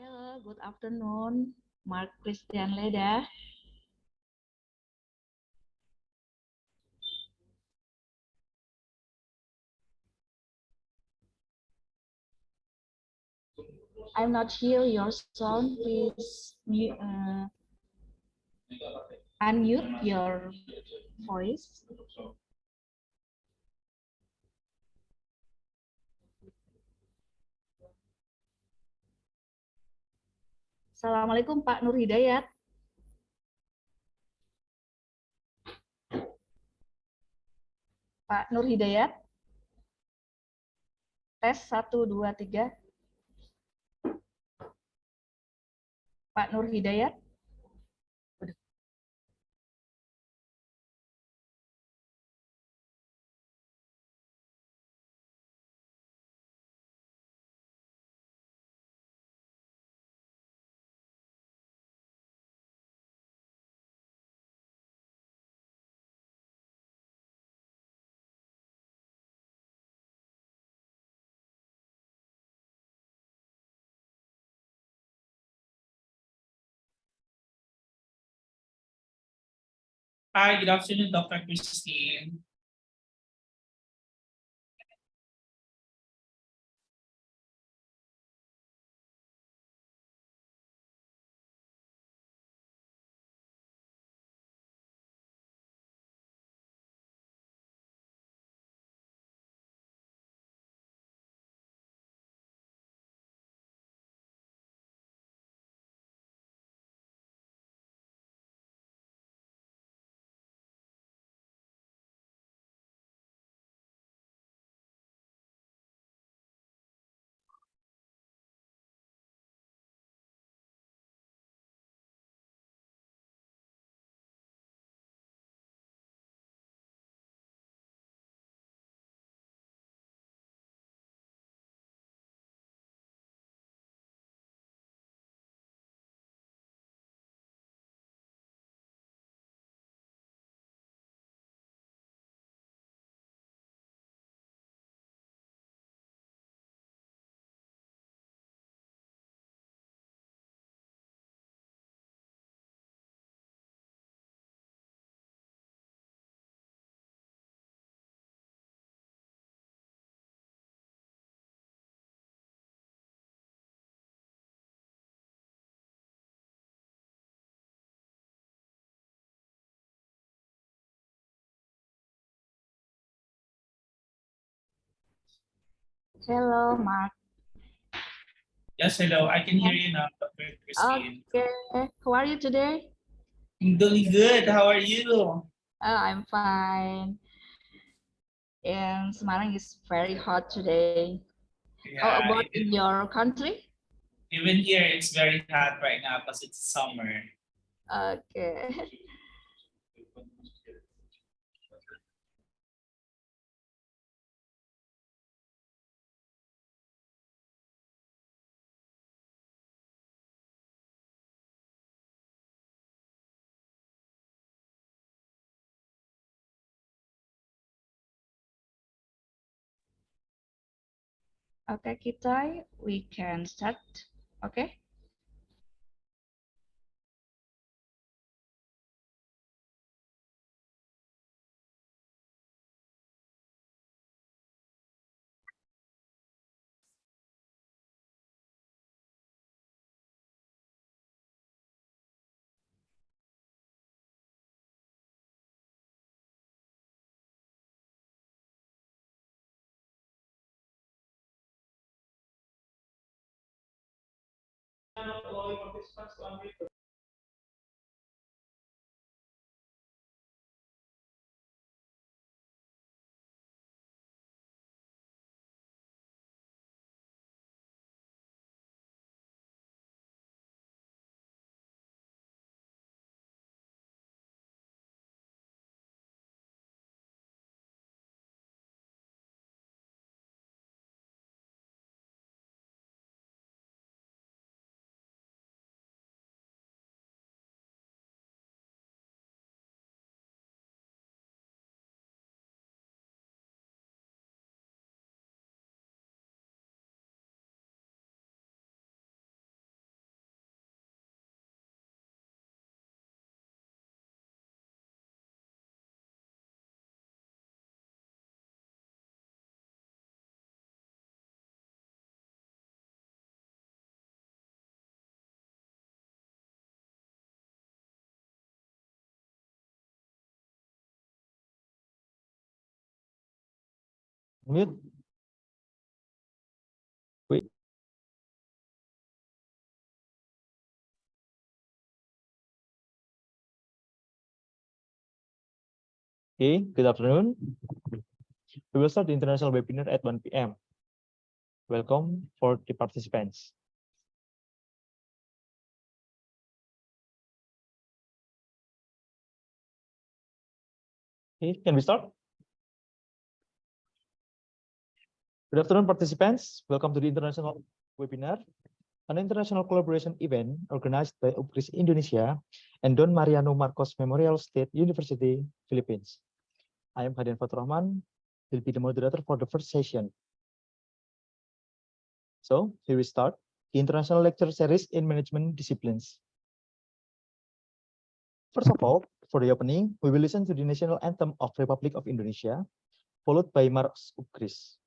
Hello, good afternoon, Mark Christian Leda. I'm not hear your sound. Please unmute your voice. Assalamualaikum Pak Nur Hidayat. Pak Nur Hidayat. Tes 1, 2, 3. Pak Nur Hidayat. Hi, good afternoon, Dr. Christine. Hello, Mark. Yes, hello. I can hear you now, Dr. Christine. Okay, how are you today? I'm doing good. How are you? I'm fine. And Semarang is very hot today. How Yeah, about in your country? even here it's very hot right now because it's summer. Okay. Okay, Kitai, we can start. Okay. Mute. Wait. Okay, good afternoon. We will start the international webinar at 1 p.m. Welcome for the participants. Okay, can we start? Good afternoon, participants. Welcome to the international webinar, an international collaboration event organized by UPKRIS Indonesia and Don Mariano Marcos Memorial State University, Philippines. I am Hadian Fatur Rahman, will be the moderator for the first session. So, here we start the international lecture series in management disciplines. First of all, for the opening, we will listen to the national anthem of Republic of Indonesia, followed by March UPKRIS.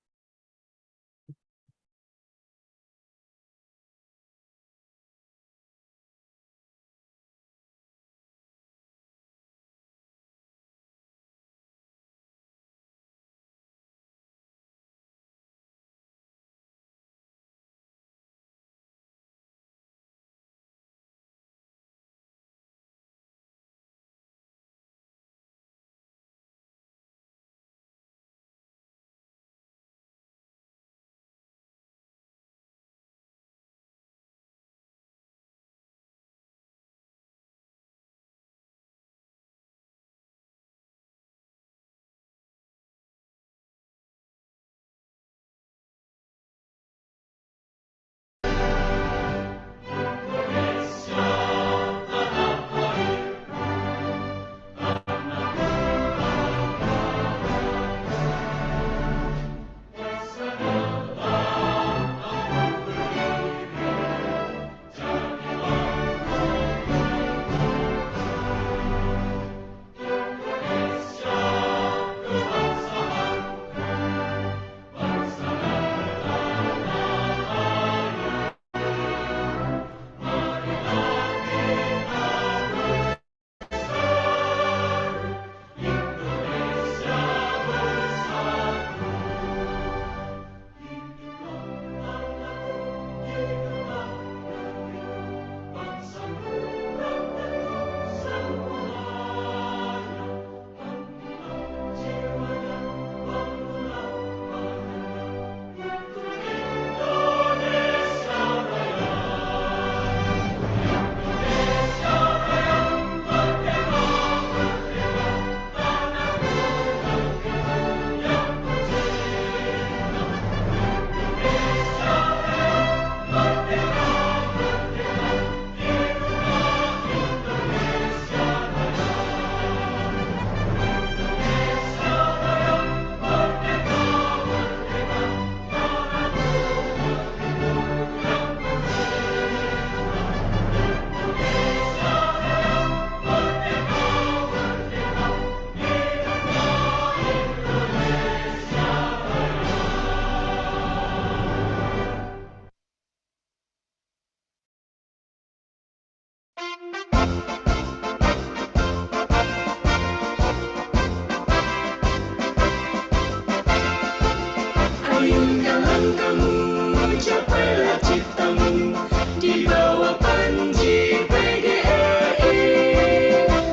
Ayunkan langkahmu, capailah ciptamu di bawah panji PGRI.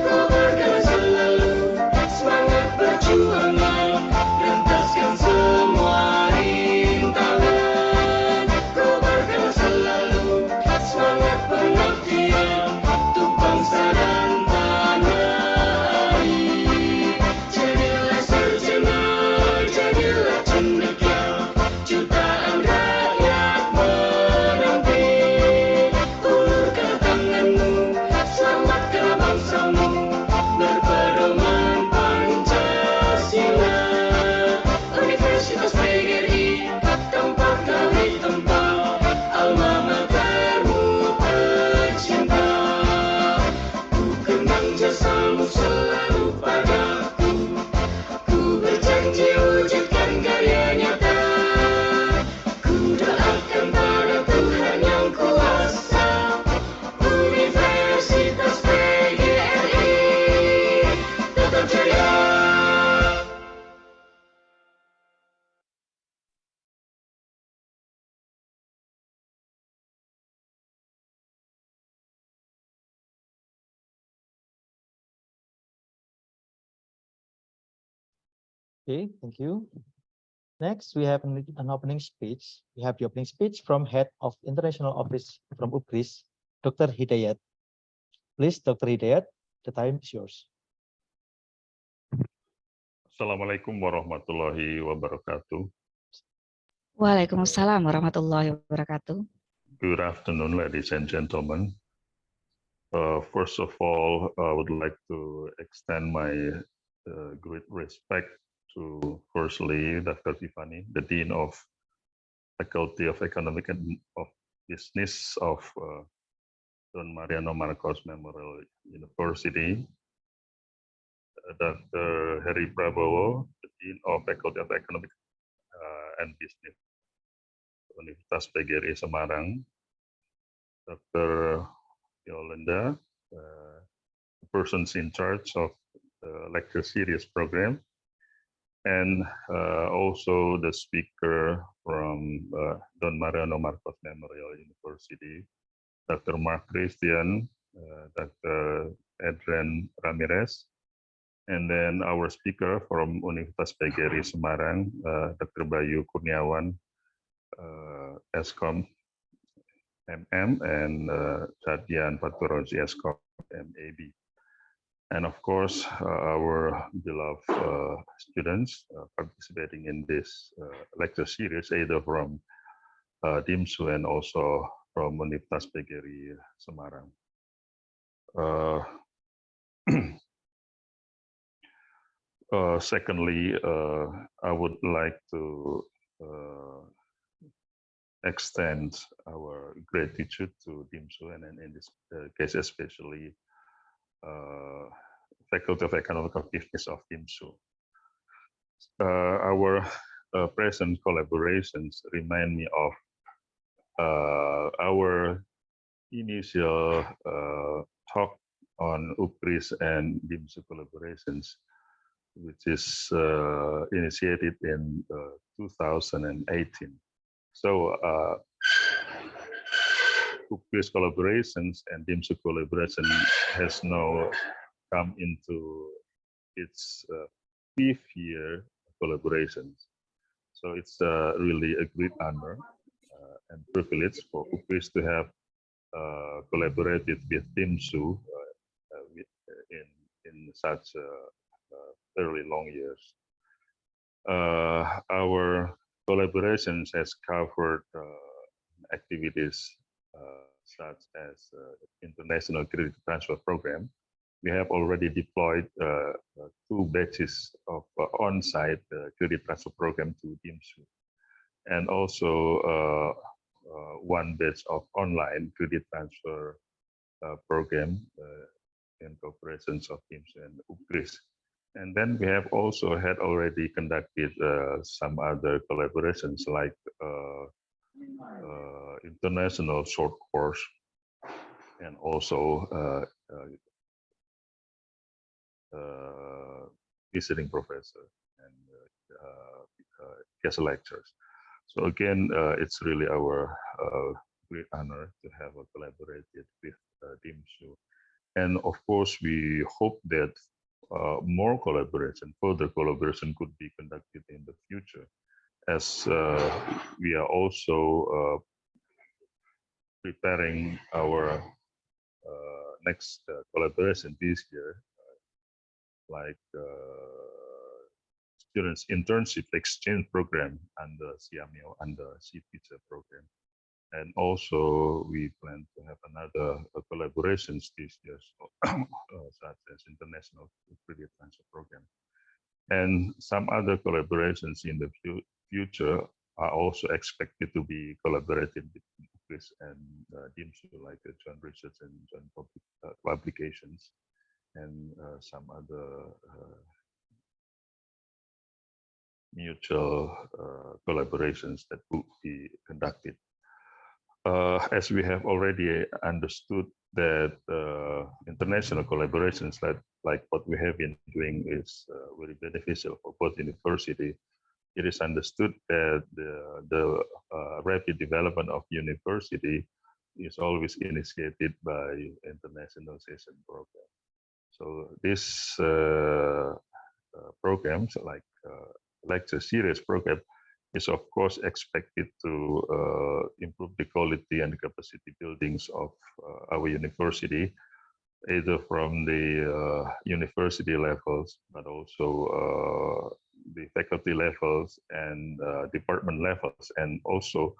Kobarkan selalu semangat perjuangan, rentaskan semua rintangan. Kobarkan selalu semangat pengabdian untuk bangsa dan tanah air. Jadilah sarjana, jadilah cendekia, jutaan Okay, thank you. Next, we have an opening speech. We have the opening speech from Head of International Office from UPRIS, Dr. Hidayat. Please, Dr. Hidayat, the time is yours. Assalamualaikum warahmatullahi wabarakatuh. Waalaikumsalam warahmatullahi wabarakatuh. Good afternoon, ladies and gentlemen. First of all, I would like to extend my great respect to, firstly, Dr. Tiffany, the Dean of Faculty of Economic and of Business of Don Mariano Marcos Memorial University, Dr. Heri Prabowo, the Dean of Faculty of Economic and Business, Universitas PGRI Semarang, Dr. Yolanda, the persons in charge of the lecture series program, and also the speaker from Don Mariano Marcos Memorial University, Dr. Mark Christian, Dr. Adrian Ramirez, and then our speaker from Universitas PGRI Semarang, Dr. Bayu Kurniawan, Eskom MM, and Chadian Faturozi Eskom MAB. And of course, our beloved students participating in this lecture series, either from DIMSU and also from Universitas PGRI Semarang. Secondly, I would like to extend our gratitude to DIMSU, and in this case especially Faculty of Economic Business of DIMSU. Our present collaborations remind me of our initial talk on UPRIS and DIMSU collaborations, which is initiated in 2018. So UPRIS collaborations and DIMSU collaboration has now come into its 5th year collaborations. So it's really a great honor and privilege for UPRIS to have collaborated with DIMSU in such fairly long years. Our collaborations has covered activities such as International Credit Transfer Program. We have already deployed 2 batches of on-site credit transfer program to DIMSU, and also 1 batch of online credit transfer program in cooperations of DIMSU and UPRIS. And then we have also had already conducted some other collaborations like international short course, and also visiting professor and guest lectures. So again, it's really our great honor to have collaborated with DIMSU. And of course, we hope that more collaboration, further collaboration could be conducted in the future, as we are also preparing our next collaboration this year, like students internship exchange program under CIAMIO, under CTEacher program. And also we plan to have another collaborations this year, such as International Credit Transfer Program. And some other collaborations in the future are also expected to be collaborated between UPRIS and DIMSU, like joint research and joint publications, and some other mutual collaborations that will be conducted. As we have already understood that international collaborations like what we have been doing is very beneficial for both university, it is understood that the rapid development of university is always initiated by internationalization program. So these programs like lecture series program is of course expected to improve the quality and capacity buildings of our university, either from the university levels, but also the faculty levels and department levels, and also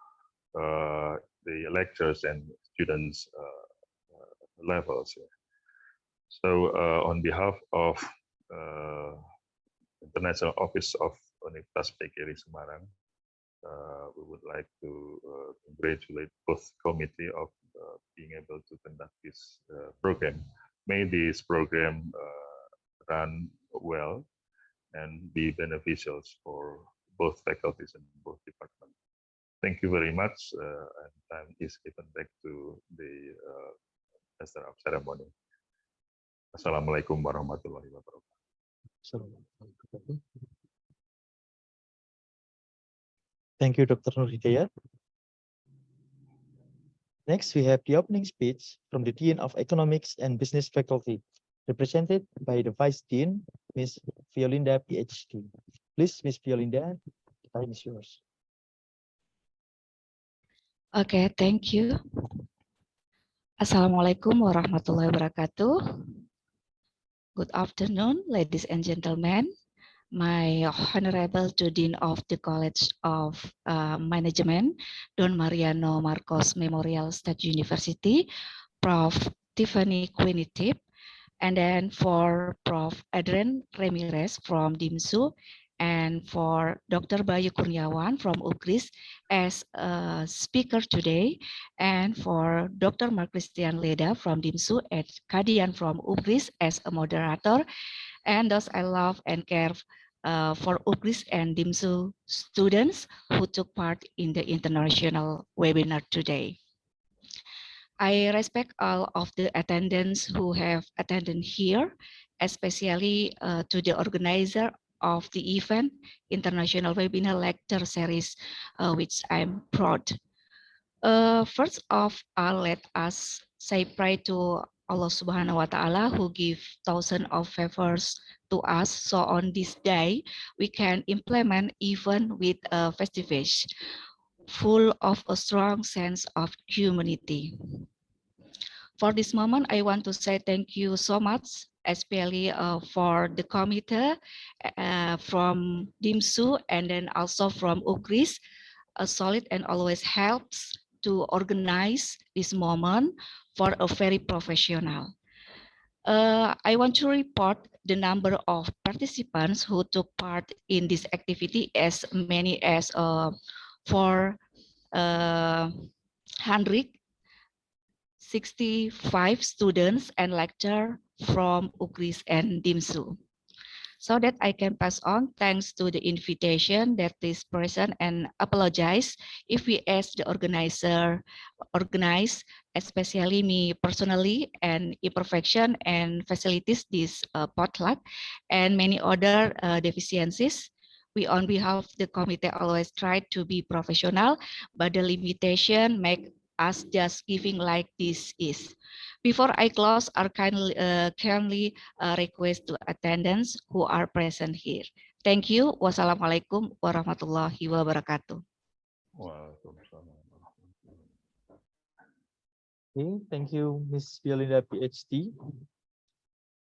the lectures and students levels. So on behalf of International Office of Universitas PGRI Semarang, we would like to congratulate both committee of being able to conduct this program. May this program run well and be beneficial for both faculties and both departments. Thank you very much. And time is given back to the Master of Ceremony. Assalamualaikum warahmatullahi wabarakatuh. Thank you, Dr. Nur Hidayat. Next, we have the opening speech from the Dean of Economics and Business Faculty, represented by the Vice Dean, Ms. Violinda, PhD. Please, Ms. Violinda, the time is yours. Okay, thank you. Assalamualaikum warahmatullahi wabarakatuh. Good afternoon, ladies and gentlemen. My Honorable Dean of the College of Management, Don Mariano Marcos Memorial State University, Prof. Tiffany Quinitip, and then for Prof. Adrian Ramirez from DIMSU, and for Dr. Bayu Kurniawan from UKRIS as a speaker today, and for Dr. Mark Christian Leda from DIMSU and Kadian from UKRIS as a moderator, and those I love and care for UKRIS and DIMSU students who took part in the international webinar today. I respect all of the attendants who have attended here, especially to the organizer of the event, International Webinar Lecture Series, which I'm proud. First of all, let us say praise to Allah Subhanahu wa Ta'ala who give thousands of favors to us. So on this day, we can implement even with a festivity full of a strong sense of humanity. For this moment, I want to say thank you so much, especially for the committee from DIMSU and then also from UKRIS, solid and always helps to organize this moment for a very professional. I want to report the number of participants who took part in this activity as many as 465 students and lecturers from UKRIS and DIMSU. So that I can pass on, thanks to the invitation that is present, and apologize if we ask the organizer, especially me personally, and imperfection and facilities this potluck and many other deficiencies. We on behalf of the committee always try to be professional, but the limitation make us just giving like this is. Before I close, I kindly request to attendants who are present here. Thank you. Wassalamualaikum warahmatullahi wabarakatuh. Okay, thank you, Ms. Violinda, PhD.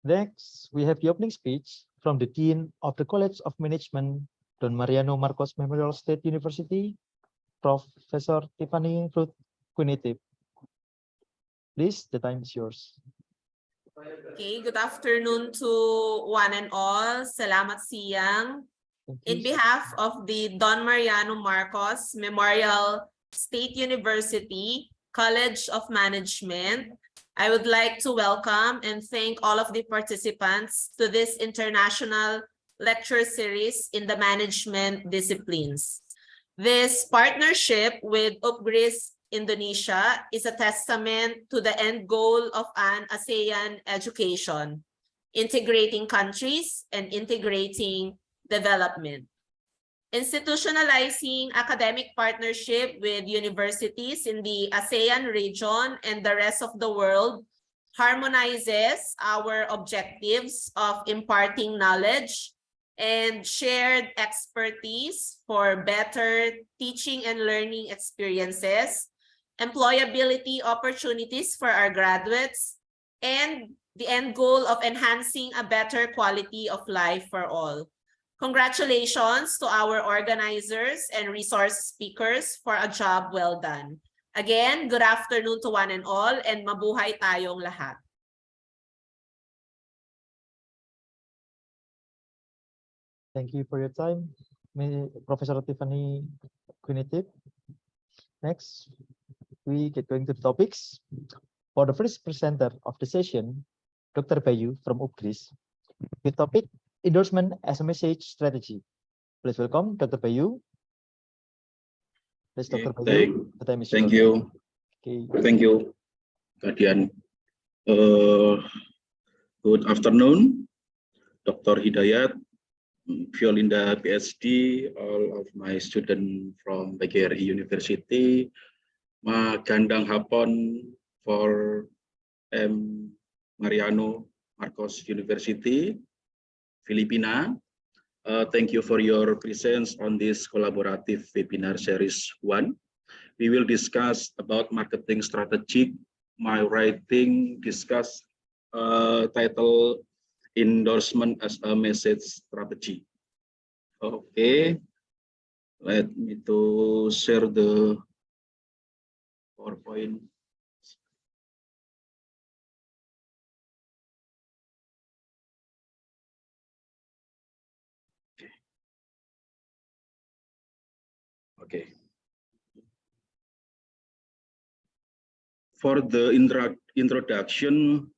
Next, we have the opening speech from the Dean of the College of Management, Don Mariano Marcos Memorial State University, Professor Tiffany Ruth Quinitip. Please, the time is yours. Okay, good afternoon to one and all. Salamat siyang. In behalf of the Don Mariano Marcos Memorial State University College of Management, I would like to welcome and thank all of the participants to this international lecture series in the management disciplines. This partnership with UKRIS Indonesia is a testament to the end goal of an ASEAN education, integrating countries and integrating development. Institutionalizing academic partnership with universities in the ASEAN region and the rest of the world harmonizes our objectives of imparting knowledge, and shared expertise for better teaching and learning experiences, employability opportunities for our graduates, and the end goal of enhancing a better quality of life for all. Congratulations to our organizers and resource speakers for a job well done. Again, good afternoon to one and all, and mabuhay tayong lahat. Thank you for your time, Professor Tiffany Quinitip. Next, we get going to the topics. For the first presenter of the session, Dr. Bayu from UPGRIS, with topic endorsement as a message strategy. Please welcome Dr. Bayu. Please, Dr. Bayu, the time is Thank yours. you. Okay. Thank you, Kadian. Good afternoon, Dr. Hidayat, Violinda PhD, all of my students from BGRI University, magandang hapon for Mariano Marcos University, Filipina. Thank you for your presence on this collaborative webinar series 1. We will discuss about marketing strategy. My writing discuss title endorsement as a message strategy. Okay, let me to share the PowerPoint. Okay. For the introduction,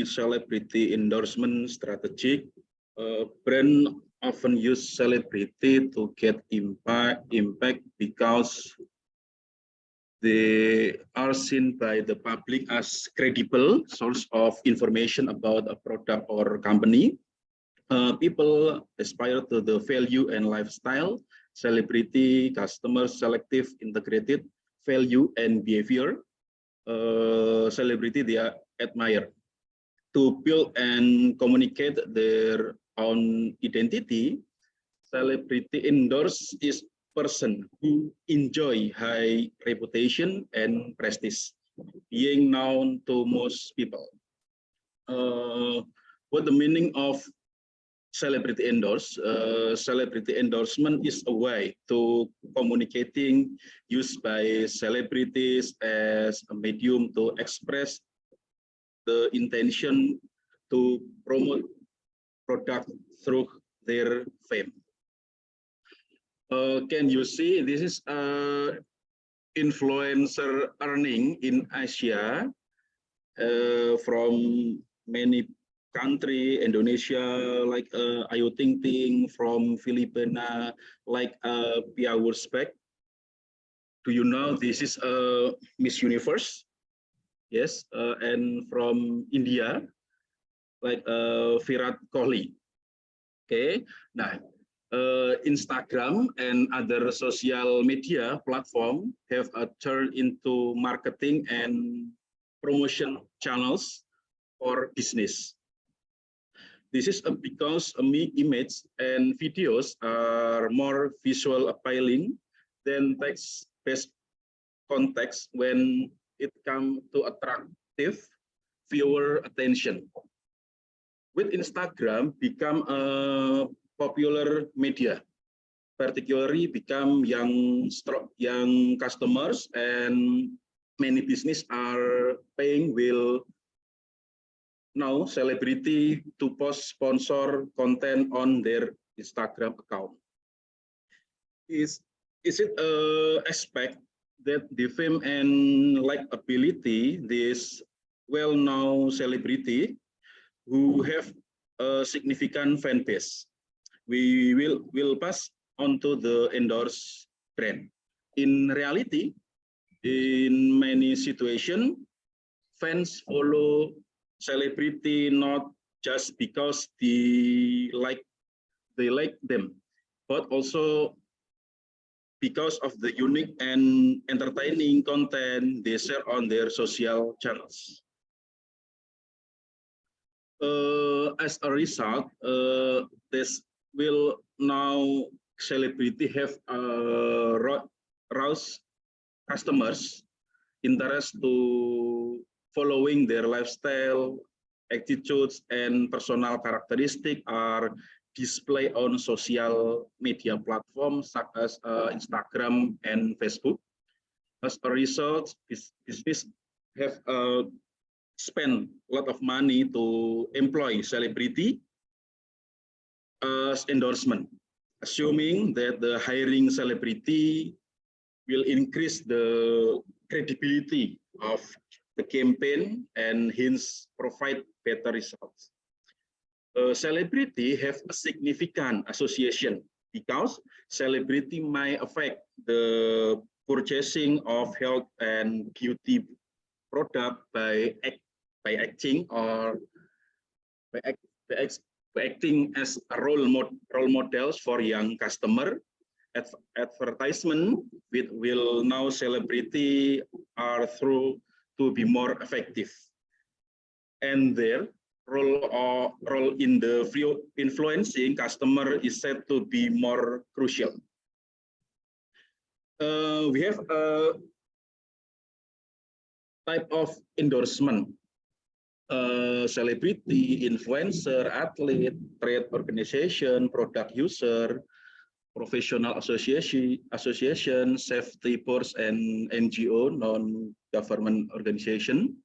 celebrity endorsement strategy, brand often use celebrity to get impact because they are seen by the public as credible source of information about a product or company. People aspire to the value and lifestyle, celebrity, customer, selective, integrated, value and behavior, celebrity they admire. To build and communicate their own identity, celebrity endorse is person who enjoy high reputation and prestige, being known to most people. What the meaning of celebrity endorse? Celebrity endorsement is a way to communicating used by celebrities as a medium to express the intention to promote product through their fame. Can you see this is influencer earning in Asia from many country, Indonesia, like Ayu Ting Ting, from Filipina, like Pia Wursbeck. Do you know this is Miss Universe? Yes, and from India, like Virat Kohli. Okay, now Instagram and other social media platform have turned into marketing and promotion channels for business. This is because image and videos are more visual appealing than text-based context when it comes to attractive viewer attention. With Instagram become a popular media, particularly become young customers, and many business are paying will now celebrity to post sponsor content on their Instagram account. Is it aspect that the fame and likability this well-known celebrity who have a significant fan base, we will pass on to the endorsed brand. In reality, in many situations, fans follow celebrity not just because they like them, but also because of the unique and entertaining content they share on their social channels. As a result, this will now celebrity have rouse customers interest to following their lifestyle, attitudes, and personal characteristics are displayed on social media platforms such as Instagram and Facebook. As a result, business have spend a lot of money to employ celebrity as endorsement, assuming that the hiring celebrity will increase the credibility of the campaign and hence provide better results. Celebrity have a significant association because celebrity might affect the purchasing of health and beauty product by acting or by acting as a role models for young customer. Advertisement will now celebrity are through to be more effective, and their role in the influencing customer is said to be more crucial. We have a type of endorsement: celebrity, influencer, athlete, trade organization, product user, professional association, safety boards, and NGO, non-government organization.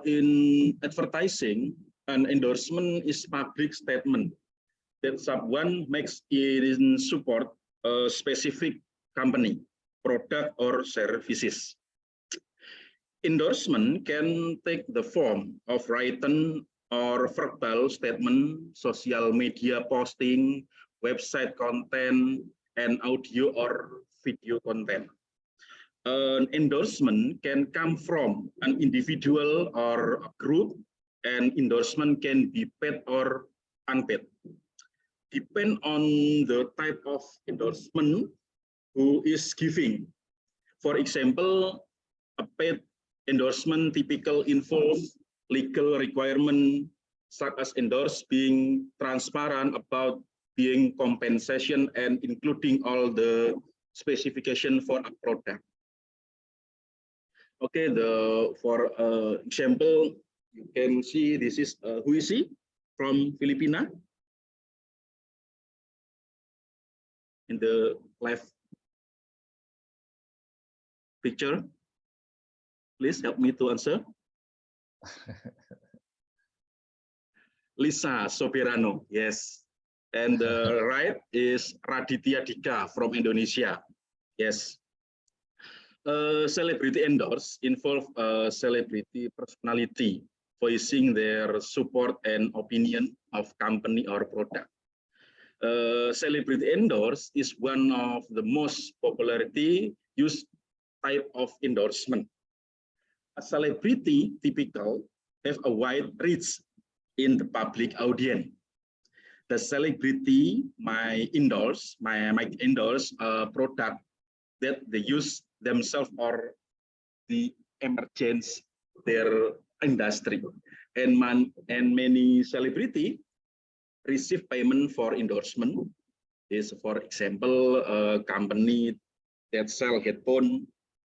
In advertising, an endorsement is public statement that someone makes in support a specific company, product, or services. Endorsement can take the form of written or verbal statement, social media posting, website content, and audio or video content. An endorsement can come from an individual or a group, and endorsement can be paid or unpaid. Depend on the type of endorsement who is giving. For example, a paid endorsement typically involves legal requirement such as endorse being transparent about being compensation and including all the specification for a product. Okay, for example, you can see this is who is he from Filipina in the left picture. Please help me to answer. Lisa Soberano, yes. And the right is Raditya Dika from Indonesia, yes. Celebrity endorse involve celebrity personality voicing their support and opinion of company or product. Celebrity endorse is one of the most popularity used type of endorsement. A celebrity typically have a wide reach in the public audience. The celebrity might endorse a product that they use themselves or the emergence their industry, and many celebrity receive payment for endorsement. Is for example, a company that sell headphone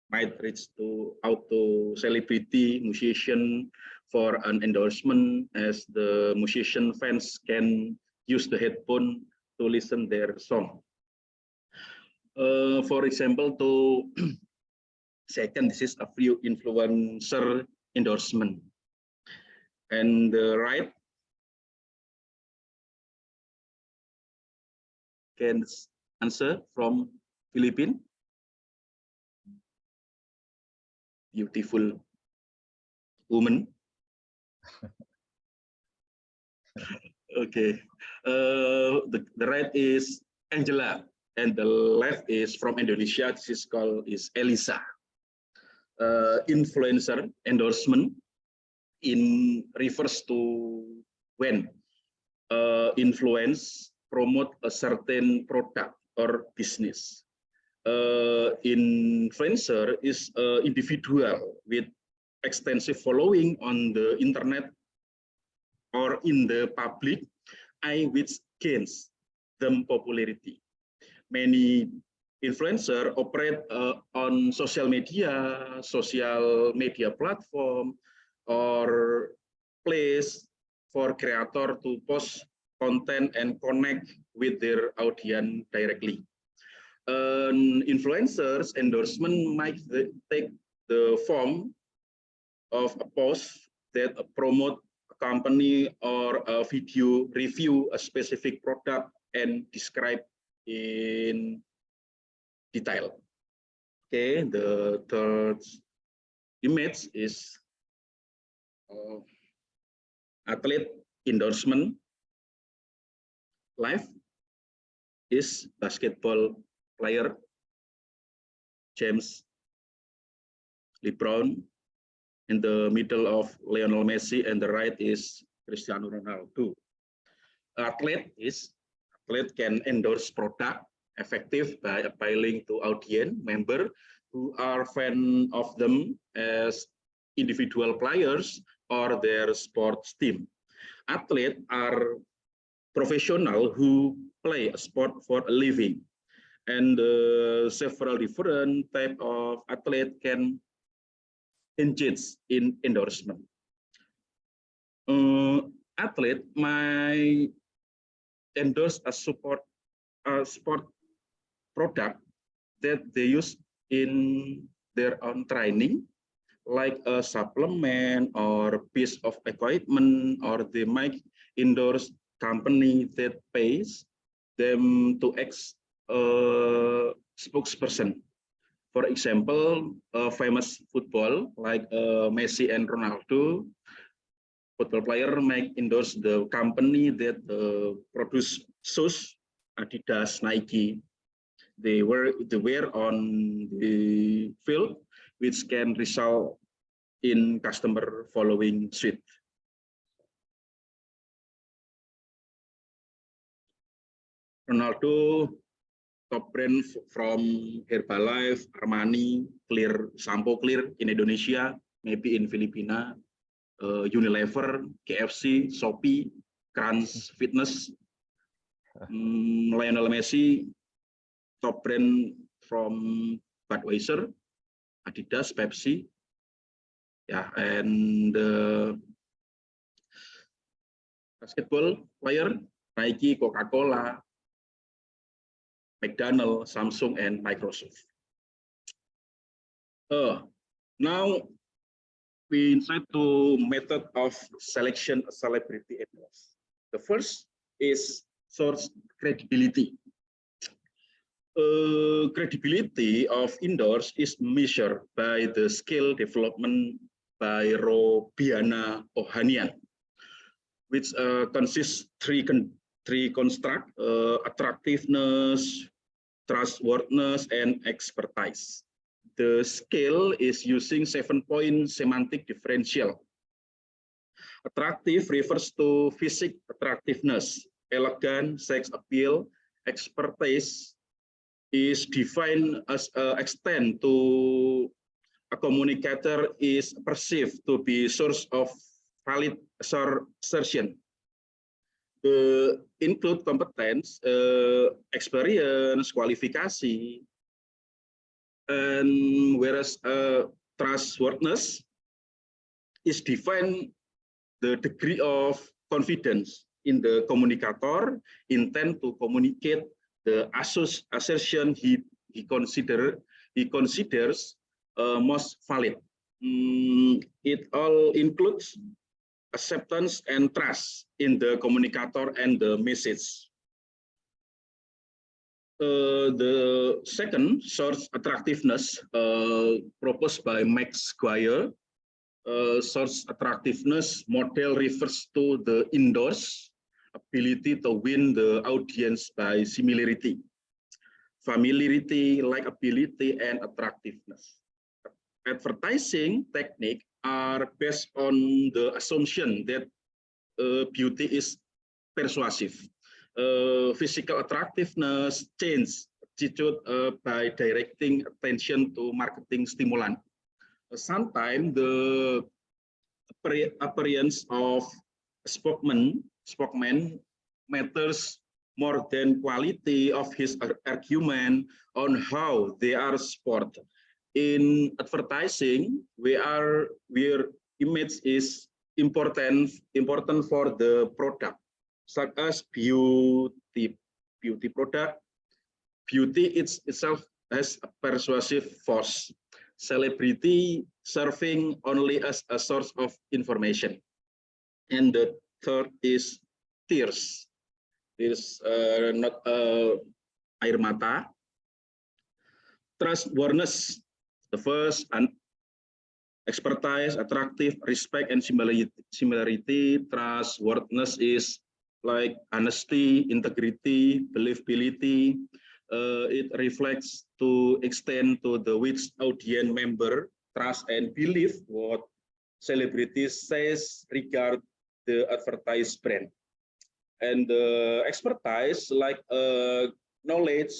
might reach out to celebrity musician for an endorsement, as the musician fans can use the headphone to listen their song. For example, to second, this is a few influencer endorsement. And the right can answer from Philippines. Beautiful woman. Okay, the right is Angela, and the left is from Indonesia. This is called Elisa. Influencer endorsement refers to when influence promote a certain product or business. Influencer is an individual with extensive following on the internet or in the public eye, which gains them popularity. Many influencers operate on social media platform, or place for creator to post content and connect with their audience directly. An influencer's endorsement might take the form of a post that promote a company or a video review a specific product and describe in detail. Okay, the third image is athlete endorsement. Live is basketball player James LeBron. In the middle of Lionel Messi, and the right is Cristiano Ronaldo. Athlete can endorse product effective by appealing to audience member who are fan of them as individual players or their sports team. Athletes are professional who play a sport for a living, and several different type of athlete can engage in endorsement. Athlete might endorse a sport product that they use in their own training, like a supplement or piece of equipment, or they might endorse company that pays them to act spokesperson. For example, a famous football like Messi and Ronaldo, football player might endorse the company that produce shoes, Adidas, Nike. They wear on the field, which can result in customer following suit. Ronaldo, top brand from Herbalife, Armani, Clear, Sampo Clear in Indonesia, maybe in Filipina, Unilever, KFC, Shopee, Crunch Fitness. Lionel Messi, top brand from Budweiser, Adidas, Pepsi, yeah, and basketball player Nike, Coca-Cola, McDonald's, Samsung, and Microsoft. Now we insight to method of selection a celebrity endorse. The first is source credibility. Credibility of endorse is measured by the skill development by Robiana Ohanian, which consists three construct: attractiveness, trustworthiness, and expertise. The scale is using 7-point semantic differential. Attractive refers to physical attractiveness, elegant, sex appeal. Expertise is defined as extent to a communicator is perceived to be source of valid assertion. Include competence, experience, qualifikasi, and whereas trustworthiness is defined the degree of confidence in the communicator intent to communicate the assertion he considers most valid. It all includes acceptance and trust in the communicator and the message. The second source attractiveness proposed by Max Squire. Source attractiveness model refers to the endorse ability to win the audience by similarity, familiarity, likability, and attractiveness. Advertising technique are based on the assumption that beauty is persuasive. Physical attractiveness change attitude by directing attention to marketing stimulant. Sometimes the appearance of spokesman matters more than quality of his argument on how they are support. In advertising, where image is important for the product, such as beauty product. Beauty itself has a persuasive force. Celebrity serving only as a source of information. And the third is tears. Is not air mata. Trustworthiness, the first, and expertise, attractive, respect, and similarity. Trustworthiness is like honesty, integrity, believability. It reflects to extend to the which audience member trust and believe what celebrities says regard the advertised brand. And the expertise like knowledge,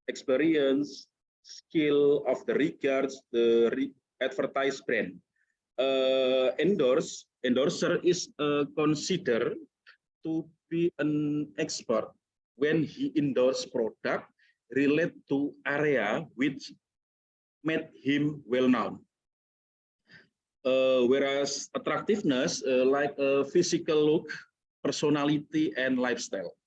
experience, skill of the regards the advertised brand. Endorser is considered to be an expert when he endorse product relate to area which made him well known. Whereas attractiveness like physical look, personality, and lifestyle.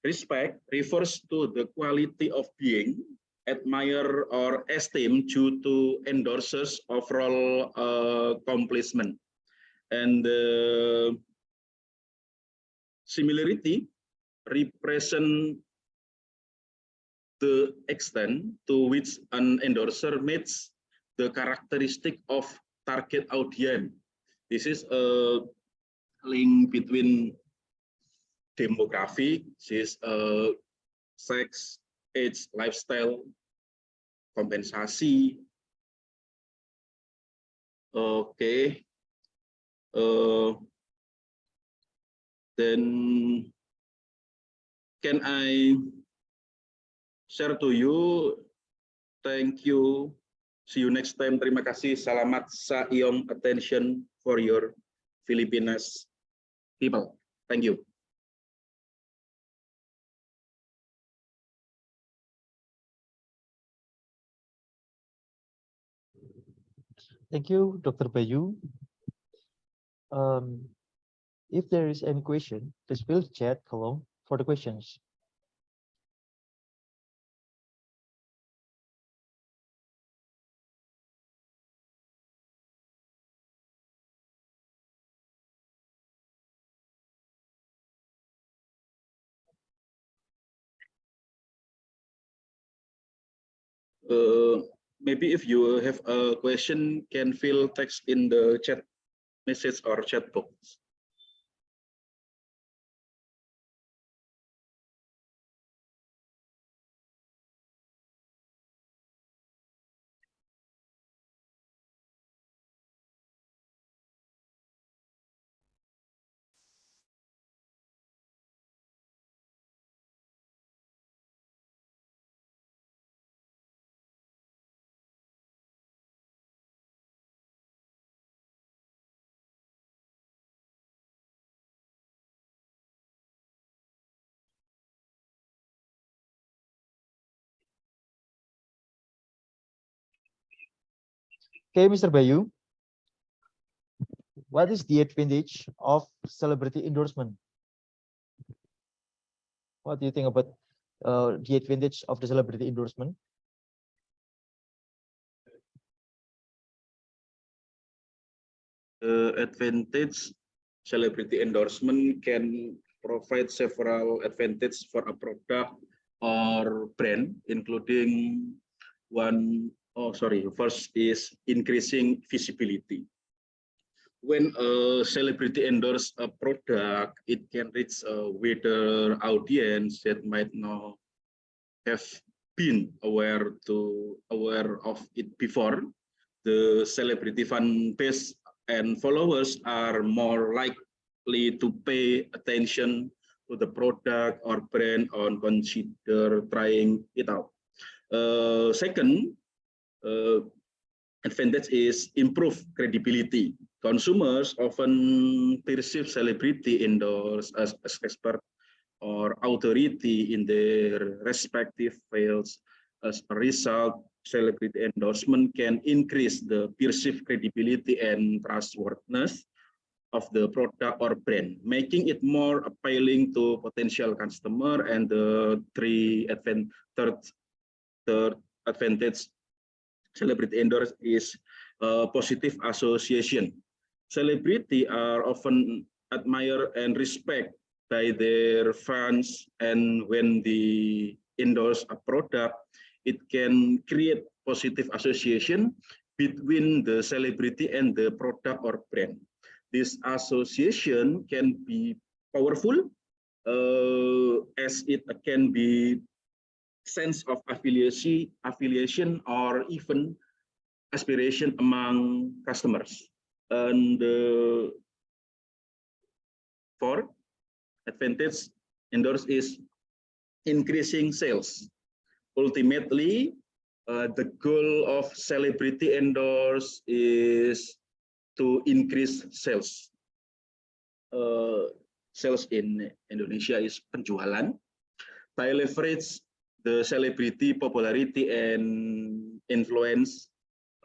Respect refers to the quality of being admired or esteemed due to endorsers' overall accomplishment. And similarity represent the extent to which an endorser meets the characteristic of target audience. This is a link between demographic, this is sex, age, lifestyle, kompensasi. Okay. Then can I share to you? Thank you. See you next time. Terima kasih. Salamat sa iyong attention for your Filipinas people. Thank you. Thank you, Dr. Bayu. If there is any question, please fill the chat column for the questions. Maybe if you have a question, can fill text in the chat message or chat box. Okay, Mr. Bayu, what is the advantage of celebrity endorsement? What do you think about the advantage of the celebrity endorsement? Advantage celebrity endorsement can provide several advantages for a product or brand, including first is increasing visibility. When a celebrity endorse a product, it can reach a wider audience that might not have been aware of it before. The celebrity fan base and followers are more likely to pay attention to the product or brand or consider trying it out. Second, advantage is improve credibility. Consumers often perceive celebrity endorse as expert or authority in their respective fields. As a result, celebrity endorsement can increase the perceived credibility and trustworthiness of the product or brand, making it more appealing to potential customer. And the third advantage celebrity endorse is positive association. Celebrity are often admired and respect by their fans, and when they endorse a product, it can create positive association between the celebrity and the product or brand. This association can be powerful as it can be sense of affiliation or even aspiration among customers. And fourth advantage endorse is increasing sales. Ultimately, the goal of celebrity endorse is to increase sales. Sales in Indonesia is penjualan. By leverage the celebrity popularity and influence,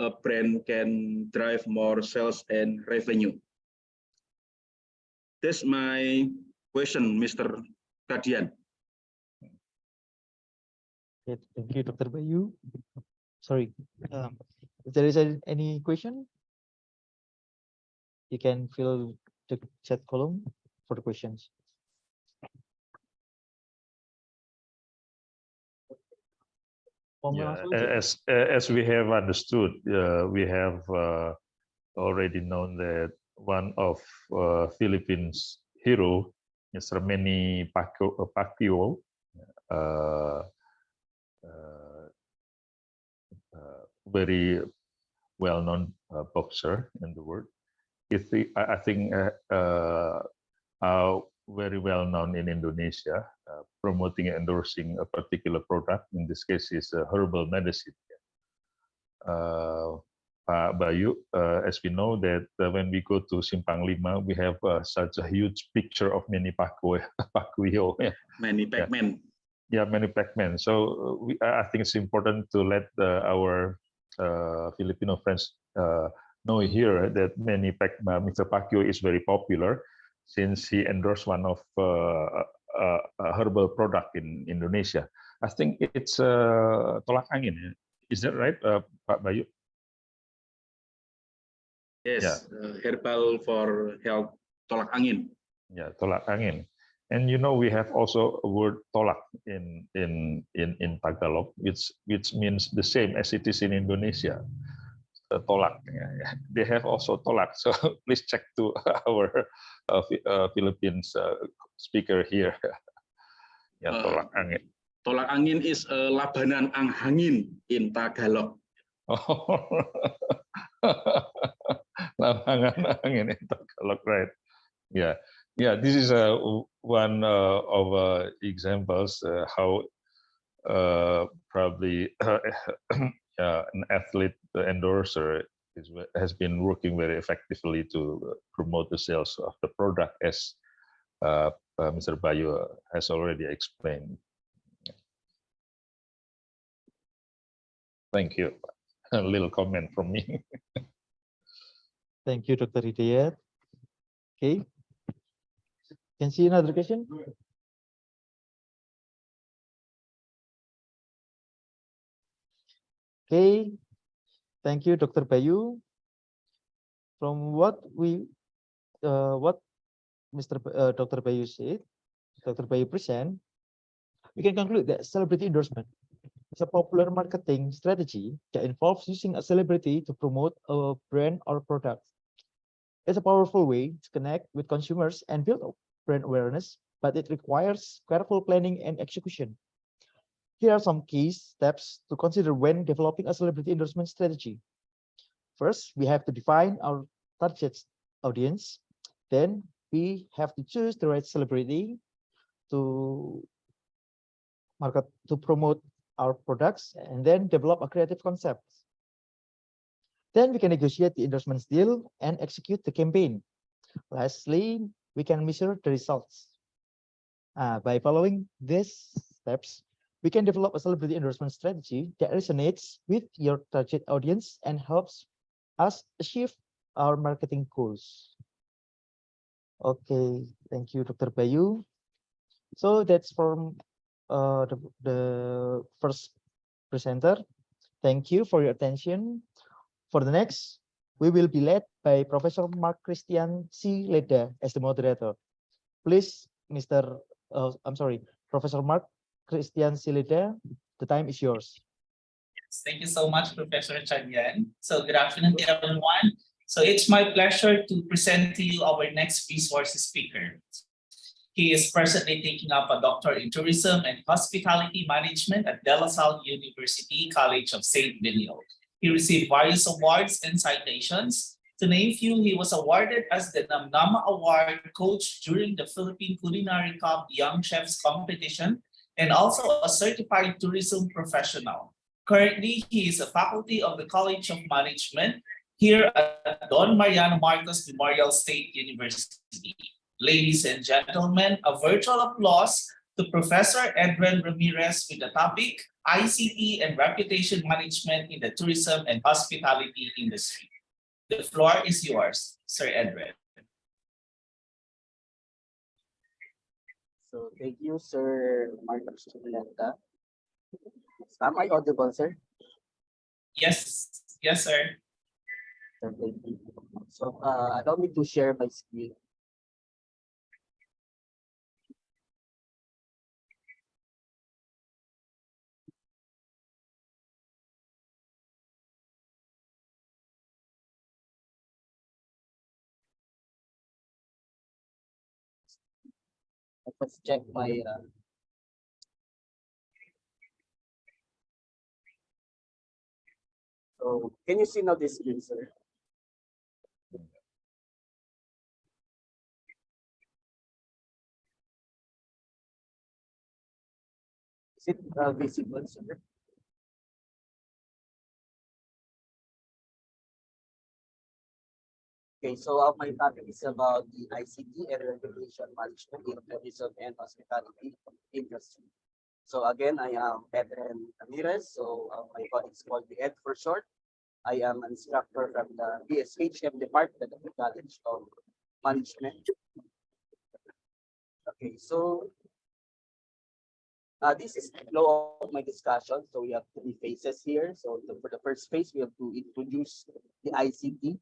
a brand can drive more sales and revenue. That's my question, Mr. Kadian. Okay, thank you, Dr. Bayu. Sorry, if there is any question, you can fill the chat column for the questions. Yeah, as we have understood, we have already known that one of Philippines' hero, Mr. Manny Pacquiao, very well-known boxer in the world. I think very well known in Indonesia, promoting and endorsing a particular product. In this case, is herbal medicine. Pak Bayu, as we know that when we go to Simpang Lima, we have such a huge picture of Manny Pacquiao. Manny Pacman. Yeah, Manny Pacman. So I think it's important to let our Filipino friends know here that Mr. Pacquiao is very popular, since he endorsed one of a herbal product in Indonesia. I think it's tolak angin. Is that right, Pak Bayu? Yes, Yeah. Herbal for health, tolak angin. Yeah, tolak angin. And you know, we have also a word tolak in Tagalog, which means the same as it is in Indonesia. Tolak. They have also tolak. So please check to our Philippines speaker here. Yeah, tolak angin. Tolak angin is labanan angin in Tagalog. Labanan angin in Tagalog, right? Yeah, yeah. This is one of examples how probably an athlete endorser has been working very effectively to promote the sales of the product, as Mr. Bayu has already explained. Thank you. A little comment from me. Thank you, Dr. Hidayat. Okay. Can see another question? Okay. Thank you, Dr. Bayu. From what Dr. Bayu said, Dr. Bayu present, we can conclude that celebrity endorsement is a popular marketing strategy that involves using a celebrity to promote a brand or product. It's a powerful way to connect with consumers and build brand awareness, but it requires careful planning and execution. Here are some key steps to consider when developing a celebrity endorsement strategy. First, we have to define our target audience. Then we have to choose the right celebrity to promote our products, and then develop a creative concept. Then we can negotiate the endorsement deal and execute the campaign. Lastly, we can measure the results. By following these steps, we can develop a celebrity endorsement strategy that resonates with your target audience and helps us achieve our marketing goals. Okay, thank you, Dr. Bayu. So that's from the first presenter. Thank you for your attention. For the next, we will be led by Professor Mark Christian C. Leda as the moderator. Please, Professor Mark Christian C. Leda, the time is yours. Thank you so much, Professor Chanyan. So good afternoon to everyone. So it's my pleasure to present to you our next resource speaker. He is presently taking up a doctorate in tourism and hospitality management at De La Salle University College of St. Benilde. He received various awards and citations. To name few, he was awarded as the Namnama Award coach during the Philippine Culinary Cup Young Chefs competition and also a certified tourism professional. Currently, he is a faculty of the College of Management here at Don Mariano Marcos Memorial State University. Ladies and gentlemen, a virtual applause to Professor Edren Ramirez with the topic ICT and Reputation Management in the Tourism and Hospitality Industry. The floor is yours, Sir Edren. So thank you, Sir Marcos Chulenta. Am I audible, sir? Yes, yes, sir. Sir, thank you. So allow me to share my screen. Let's check my so can you see now this screen, sir? Is it visible, sir? Okay, so my topic is about the ICT and reputation management in tourism and hospitality industry. So again, I am Edren Ramirez. So my colleagues call me Ed for short. I am an instructor from the BSHM Department of the College of Management. Okay, so this is the flow of my discussion. So we have three phases here. So for the first phase, we have to introduce the ICT,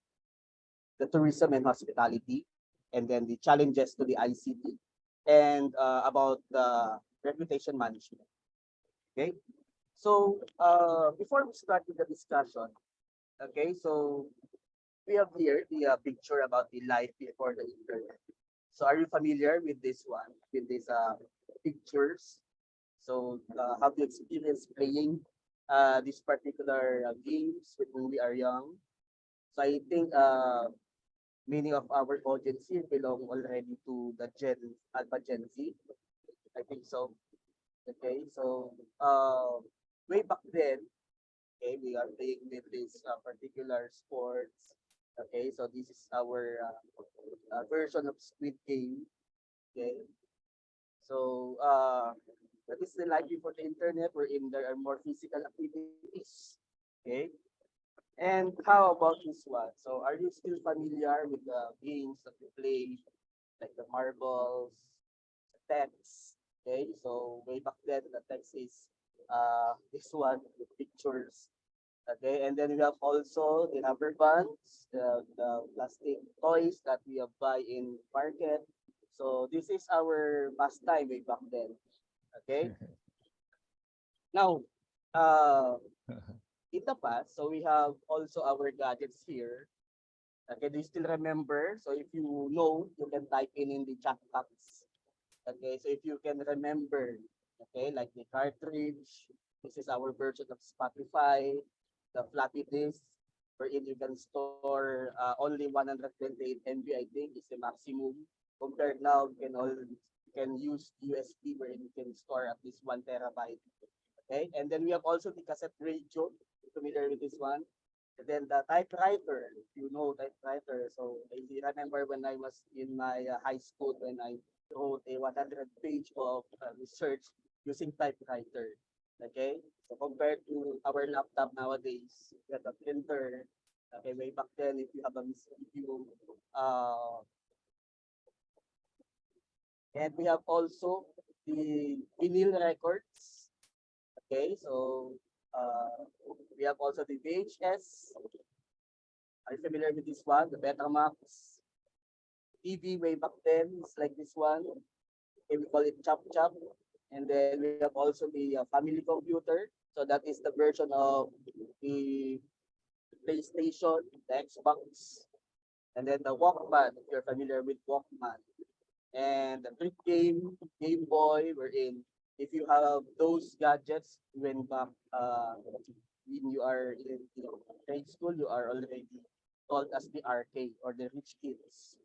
the tourism and hospitality, and then the challenges to the ICT, and about the reputation management. Okay, so before we start with the discussion, okay, so we have here the picture about the life before the internet. So are you familiar with this one, with these pictures? So how to experience playing these particular games when we are young? So I think many of our audience here belong already to the Alpha Gen Z. I think so. Okay, so way back then, okay, we are playing with this particular sports. Okay, so this is our version of Squid Game. Okay, so that is the life before the internet, wherein there are more physical activities. Okay, and how about this one? So are you still familiar with the games that we play, like the marbles, text? Okay, so way back then the text is this one with pictures. Okay, and then we have also the rubber bands, the plastic toys that we have buy in market. So this is our pastime way back then. Okay. Now, in the past, so we have also our gadgets here. Okay, do you still remember? So if you know, you can type in the chat box. Okay, so if you can remember, okay, like the cartridge, this is our version of Spotify, the floppy disk, wherein you can store only 128 MB, I think, is the maximum. Compared now, you can use USB wherein you can store at least 1 terabyte. Okay, and then we have also the cassette radio. Familiar with this one? And then the typewriter, if you know typewriter. So I remember when I was in my high school when I wrote a 100-page of research using typewriter. Okay, so compared to our laptop nowadays, we have a printer. Okay, way back then, if you have a if you and we have also the vinyl records. Okay, so we have also the VHS. Are you familiar with this one? The Betamax TV way back then is like this one. Okay, we call it Chop Chop. And then we have also the family computer. So that is the version of the PlayStation, the Xbox, and then the Walkman, if you're familiar with Walkman. And the trick Game Boy, wherein if you have those gadgets when back when you are in grade school, you are already called as the arcade or the rich kids.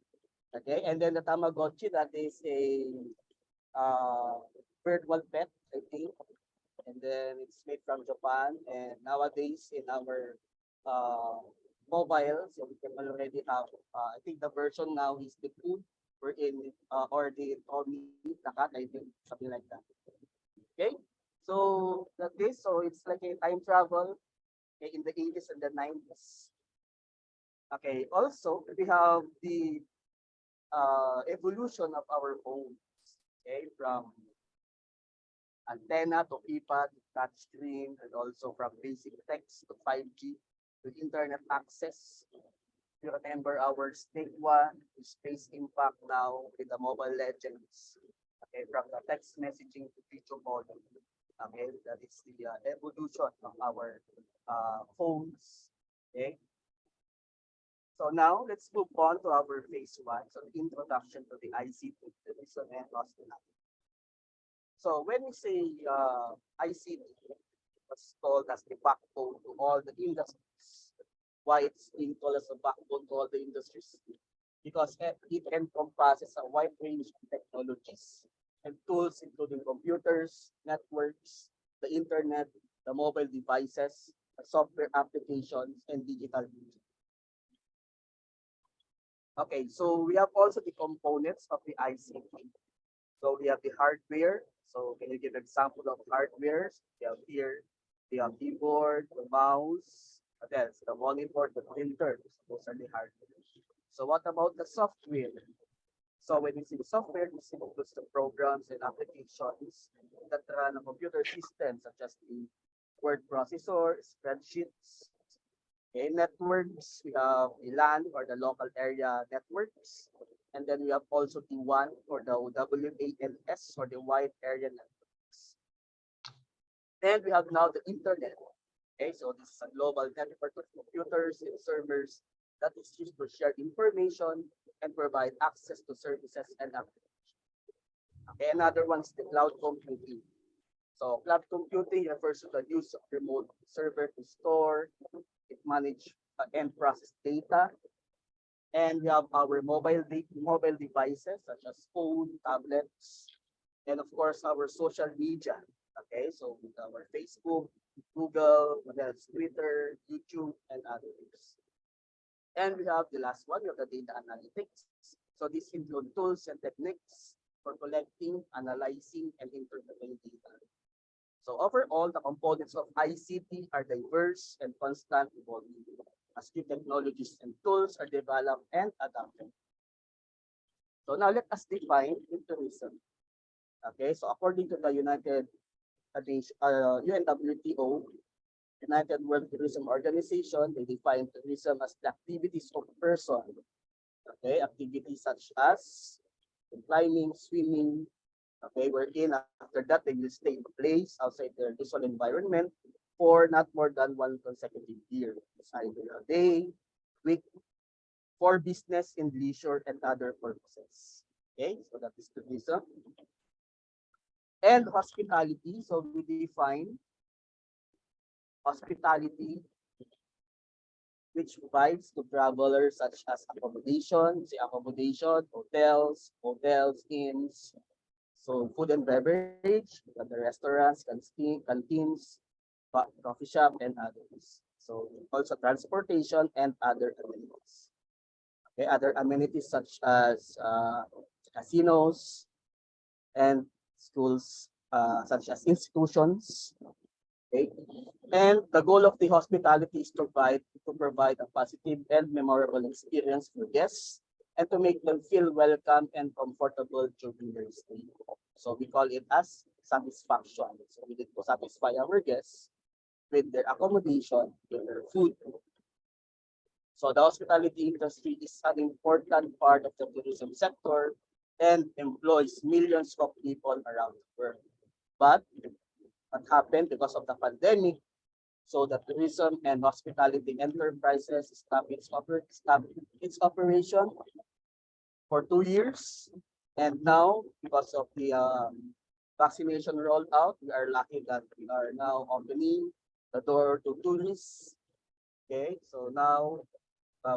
Okay, and then the Tamagotchi, that is a virtual pet, I think. And then it's made from Japan. And nowadays in our mobile, so we can already have, I think the version now is the two, we're in, or the Tommy, the cat, I think, something like that. Okay, so so it's like a time travel, okay, in the 80s and the 90s. Okay, also we have the evolution of our phones, okay, from antenna to keypad, touch screen, and also from basic text to 5G to internet access. If you remember our Snake One, Space Impact now with the Mobile Legends, okay, from the text messaging to video calling. Okay, that is the evolution of our phones. Okay. So now let's move on to our phase one. So the introduction to the ICT, the reason and hospitality. So when we say ICT, it's called as the backbone to all the industries. Why it's being called as a backbone to all the industries? Because it encompasses a wide range of technologies and tools, including computers, networks, the internet, the mobile devices, the software applications, and digital media. Okay, so we have also the components of the ICT. So we have the hardware. So can you give example of hardware? We have here, we have keyboard, the mouse, that's the monitor, the printer. Those are the hardware. So what about the software? So when we see the software, this includes the programs and applications that run a computer system, such as the word processor, spreadsheets. Okay, networks, we have the LAN or the local area networks. And then we have also the WAN or the WANS or the wide area networks. Then we have now the internet. Okay, so this is a global network of computers and servers that is used to share information and provide access to services and applications. Okay, another one is the cloud computing. So cloud computing refers to the use of remote server to store, manage, and process data. And we have our mobile devices such as phone, tablets, and of course our social media. Okay, so with our Facebook, Google, Twitter, YouTube, and others. And we have the last one, we have the data analytics. So this includes tools and techniques for collecting, analyzing, and interpreting data. So overall, the components of ICT are diverse and constant evolving as new technologies and tools are developed and adapted. So now let us define tourism. Okay, so according to the UNWTO, United World Tourism Organization, they define tourism as the activities of person. Okay, activities such as climbing, swimming. Okay, wherein after that they will stay in place outside their usual environment for not more than one consecutive year. It's either a day, week, for business and leisure and other purposes. Okay, so that is tourism. And hospitality, so we define hospitality, which provides to travelers such as accommodation, hotels, inns, so food and beverage, the restaurants, canteens, coffee shop, and others. So also transportation and other amenities. Okay, other amenities such as casinos and schools, such as institutions. Okay, and the goal of the hospitality is to provide a positive and memorable experience for guests and to make them feel welcome and comfortable during their stay. So we call it as satisfaction. So we need to satisfy our guests with their accommodation, with their food. So the hospitality industry is an important part of the tourism sector and employs millions of people around the world. But what happened because of the pandemic? So the tourism and hospitality enterprises stopped its operation for 2 years. And now, because of the vaccination rollout, we are lucky that we are now opening the door to tourists. Okay, so now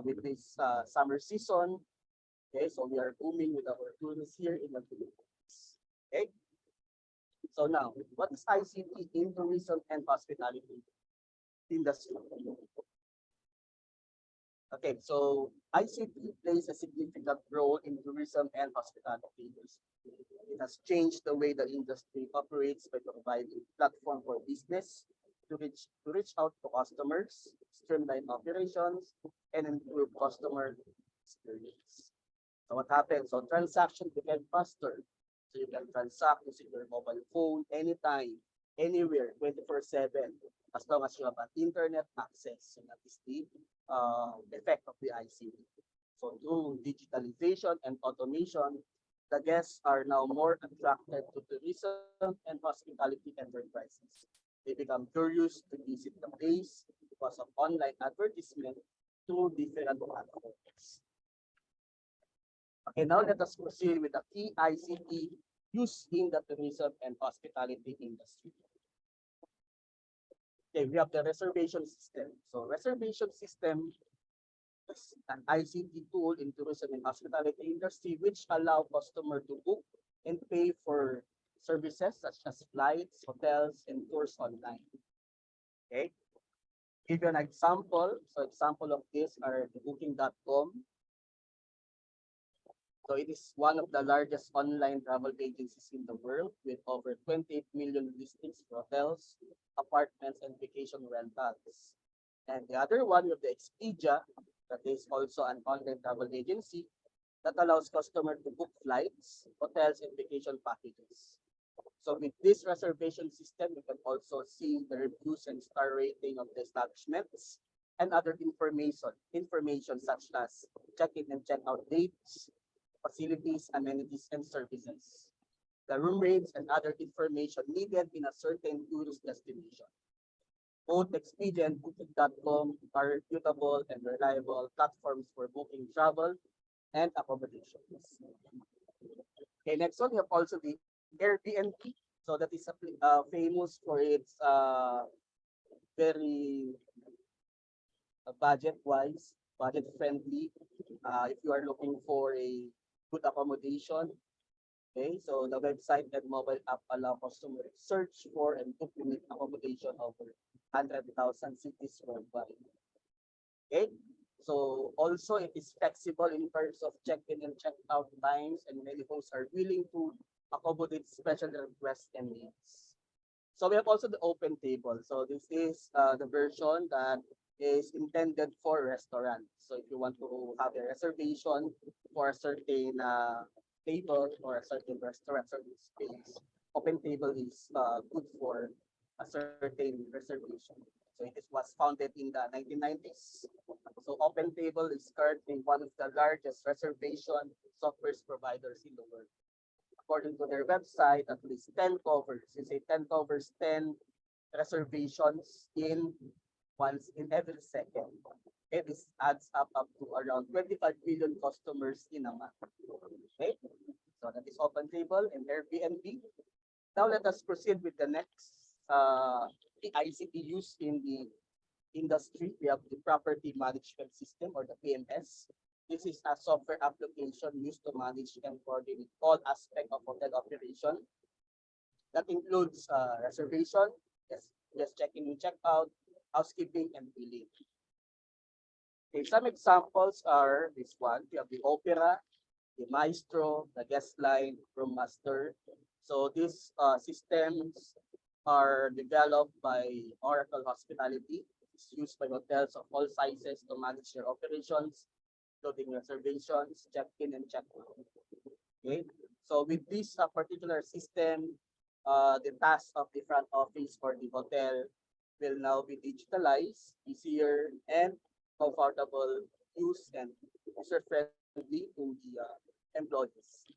with this summer season, okay, so we are booming with our tourists here in the Philippines. Okay, so now, what is ICT in tourism and hospitality industry? Okay, so ICT plays a significant role in tourism and hospitality industry. It has changed the way the industry operates by providing platform for business to reach out to customers, streamline operations, and improve customer experience. So what happens? So transaction became faster. So you can transact using your mobile phone anytime, anywhere, 24/7, as long as you have an internet access. So that is the effect of the ICT. So through digitalization and automation, the guests are now more attracted to tourism and hospitality enterprises. They become curious to visit the place because of online advertisement through different platforms. Okay, now let us proceed with the key ICT used in the tourism and hospitality industry. Okay, we have the reservation system. So reservation system is an ICT tool in tourism and hospitality industry which allow customer to book and pay for services such as flights, hotels, and tours online. Okay. Give you an example. So example of this are the booking.com. So it is one of the largest online travel agencies in the world with over 28 million listings for hotels, apartments, and vacation rentals. And the other one, we have the Expedia, that is also an online travel agency that allows customers to book flights, hotels, and vacation packages. So with this reservation system, you can also see the reviews and star rating of the establishments and other information such as check-in and check-out dates, facilities, amenities, and services, the room rates, and other information needed in a certain tourist destination. Both Expedia and Booking.com are reputable and reliable platforms for booking travel and accommodations. Okay, next one, we have also the Airbnb. So that is famous for its very budget-wise, budget-friendly. If you are looking for a good accommodation, okay, so the website and mobile app allow customers to search for and book unique accommodation over 100,000 cities worldwide. Okay, so also it is flexible in terms of check-in and check-out times, and many hosts are willing to accommodate special requests and needs. So we have also the open table. So this is the version that is intended for restaurants. So if you want to have a reservation for a certain table or a certain restaurant, certain space, open table is good for a certain reservation. So was founded in the 1990s. So Open Table is currently one of the largest reservation software providers in the world. According to their website, at least 10 covers. You say 10 covers, 10 reservations in every second. This adds up to around 25 million customers in a month. Okay, so that is Open Table and Airbnb. Now let us proceed with the next ICT used in the industry. We have the Property Management System, or the PMS. This is a software application used to manage and coordinate all aspects of hotel operation. That includes reservation, yes, check-in and check-out, housekeeping, and billing. Okay, some examples are this one. We have the Opera, the Maestro, the Guest Line, Room Master. So these systems are developed by Oracle Hospitality. It's used by hotels of all sizes to manage their operations, including reservations, check-in, and check-out. Okay, so with this particular system, the task of the front office for the hotel will now be digitalized, easier, and comfortable use and user-friendly to the employees.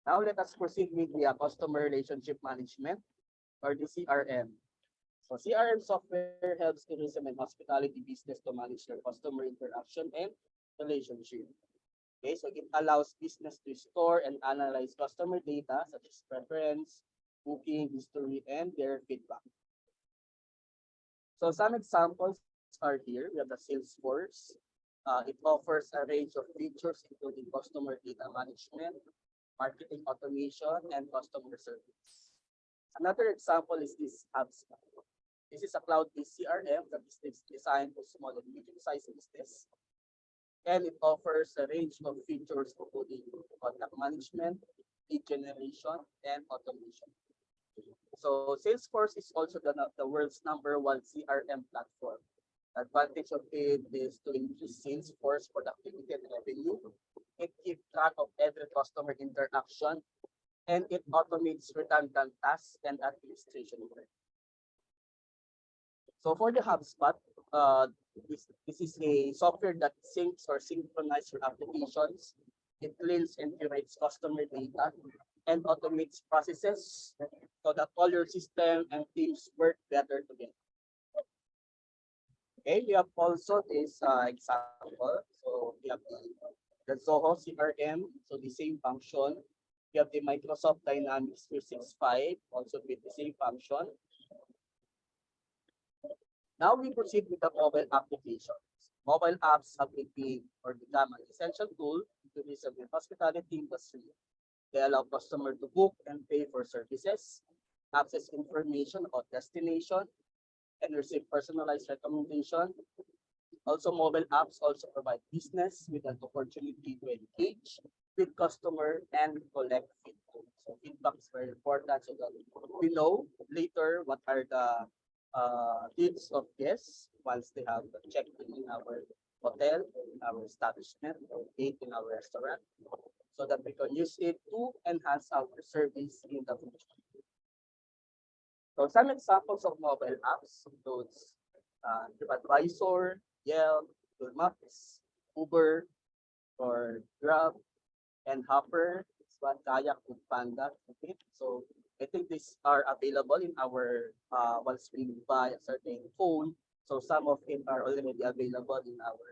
Now let us proceed with the customer relationship management, or the CRM. So CRM software helps tourism and hospitality business to manage their customer interaction and relationship. Okay, so it allows business to store and analyze customer data such as preference, booking history, and their feedback. So some examples are here. We have the Salesforce. It offers a range of features including customer data management, marketing automation, and customer service. Another example is this HubSpot. This is a cloud-based CRM that is designed for small and medium-sized business, and it offers a range of features including contact management, lead generation, and automation. So Salesforce is also the world's #1 CRM platform. The advantage of it is to increase Salesforce productivity and revenue. It keeps track of every customer interaction, and it automates redundant tasks and administration work. So for the HubSpot, this is a software that syncs or synchronizes your applications. It cleans and curates customer data and automates processes so that all your system and teams work better together. Okay, we have also this example. So we have the Zoho CRM, so the same function. We have the Microsoft Dynamics 365, also with the same function. Now we proceed with the mobile applications. Mobile apps have become an essential tool in tourism and hospitality industry. They allow customers to book and pay for services, access information about destination, and receive personalized recommendation. Also, mobile apps also provide business with an opportunity to engage with customer and collect feedback. So feedback is very important so that we know later what are the needs of guests once they have checked in our hotel, in our establishment, or ate in our restaurant, so that we can use it to enhance our service in the future. So some examples of mobile apps includes TripAdvisor, Yelp, Google Maps, Uber, or Grab, and Hopper, one Kayak, Foodpanda. Okay, so I think these are available in our once we buy a certain phone. So some of it are already available in our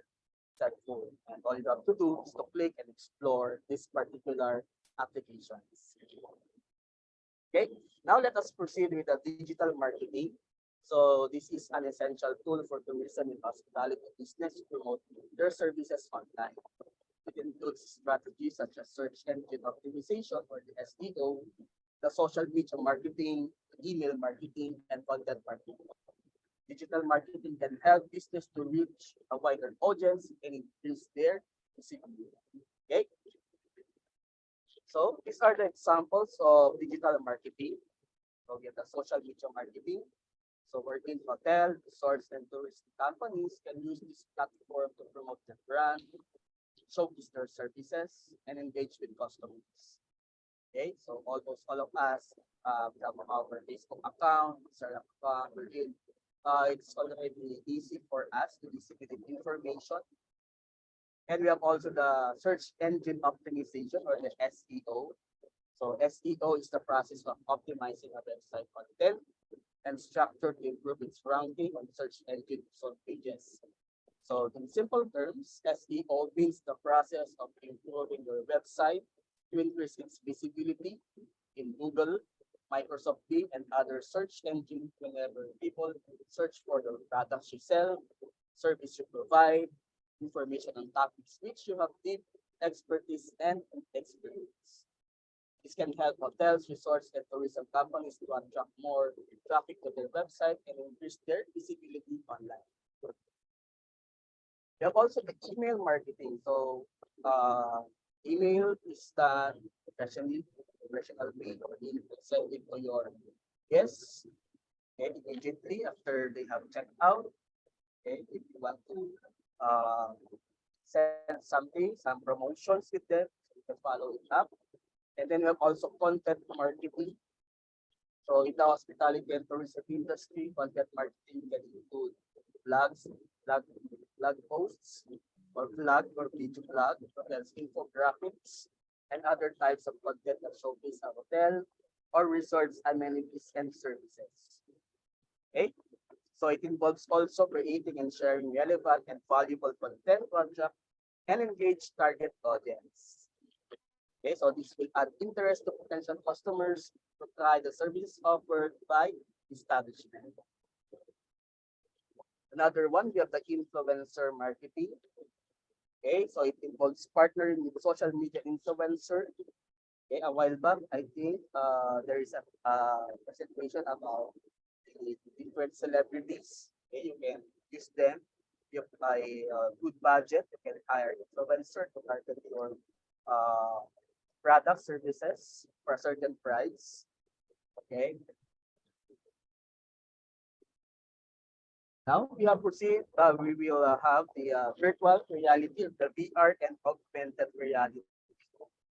cell phone, and all you have to do is to click and explore this particular applications. Okay, now let us proceed with the digital marketing. So this is an essential tool for tourism and hospitality business to promote their services online. It includes strategies such as search engine optimization or the SEO, the social media marketing, email marketing, and content marketing. Digital marketing can help business to reach a wider audience and increase their visibility. Okay. So these are the examples of digital marketing. So we have the social media marketing. So working hotel, resorts, and tourist companies can use this platform to promote their brand, showcase their services, and engage with customers. Okay, so almost all of us we have our Facebook account, Instagram account, wherein it's already easy for us to disseminate information. And we have also the search engine optimization or the SEO. So SEO is the process of optimizing a website content and structure to improve its ranking on search engine result pages. So in simple terms, SEO means the process of improving your website to increase its visibility in Google, Microsoft Bing, and other search engines whenever people search for the products you sell, service you provide, information on topics which you have deep expertise and experience. This can help hotels, resorts, and tourism companies to attract more traffic to their website and increase their visibility online. We have also the email marketing. So, email is done professionally, professional way. You can send it to your guests, okay, immediately after they have checked out. Okay, if you want to send something, some promotions with them, you can follow it up. And then we have also content marketing. So in the hospitality and tourism industry, content marketing can include blogs, blog, blog posts, or blog or video blog, as infographics, and other types of content that showcase a hotel or resorts amenities and services. Okay, so it involves also creating and sharing relevant and valuable content to attract and engage target audience. Okay, so this will add interest to potential customers to try the services offered by establishment. Another one, we have the influencer marketing. Okay, so it involves partnering with social media influencer. Okay, a while back, I think there is a presentation about the different celebrities. Okay, you can use them. You apply good budget, you can hire influencer to target your product services for a certain price. Okay. Now we have proceed. We will have the virtual reality, the VR and augmented reality.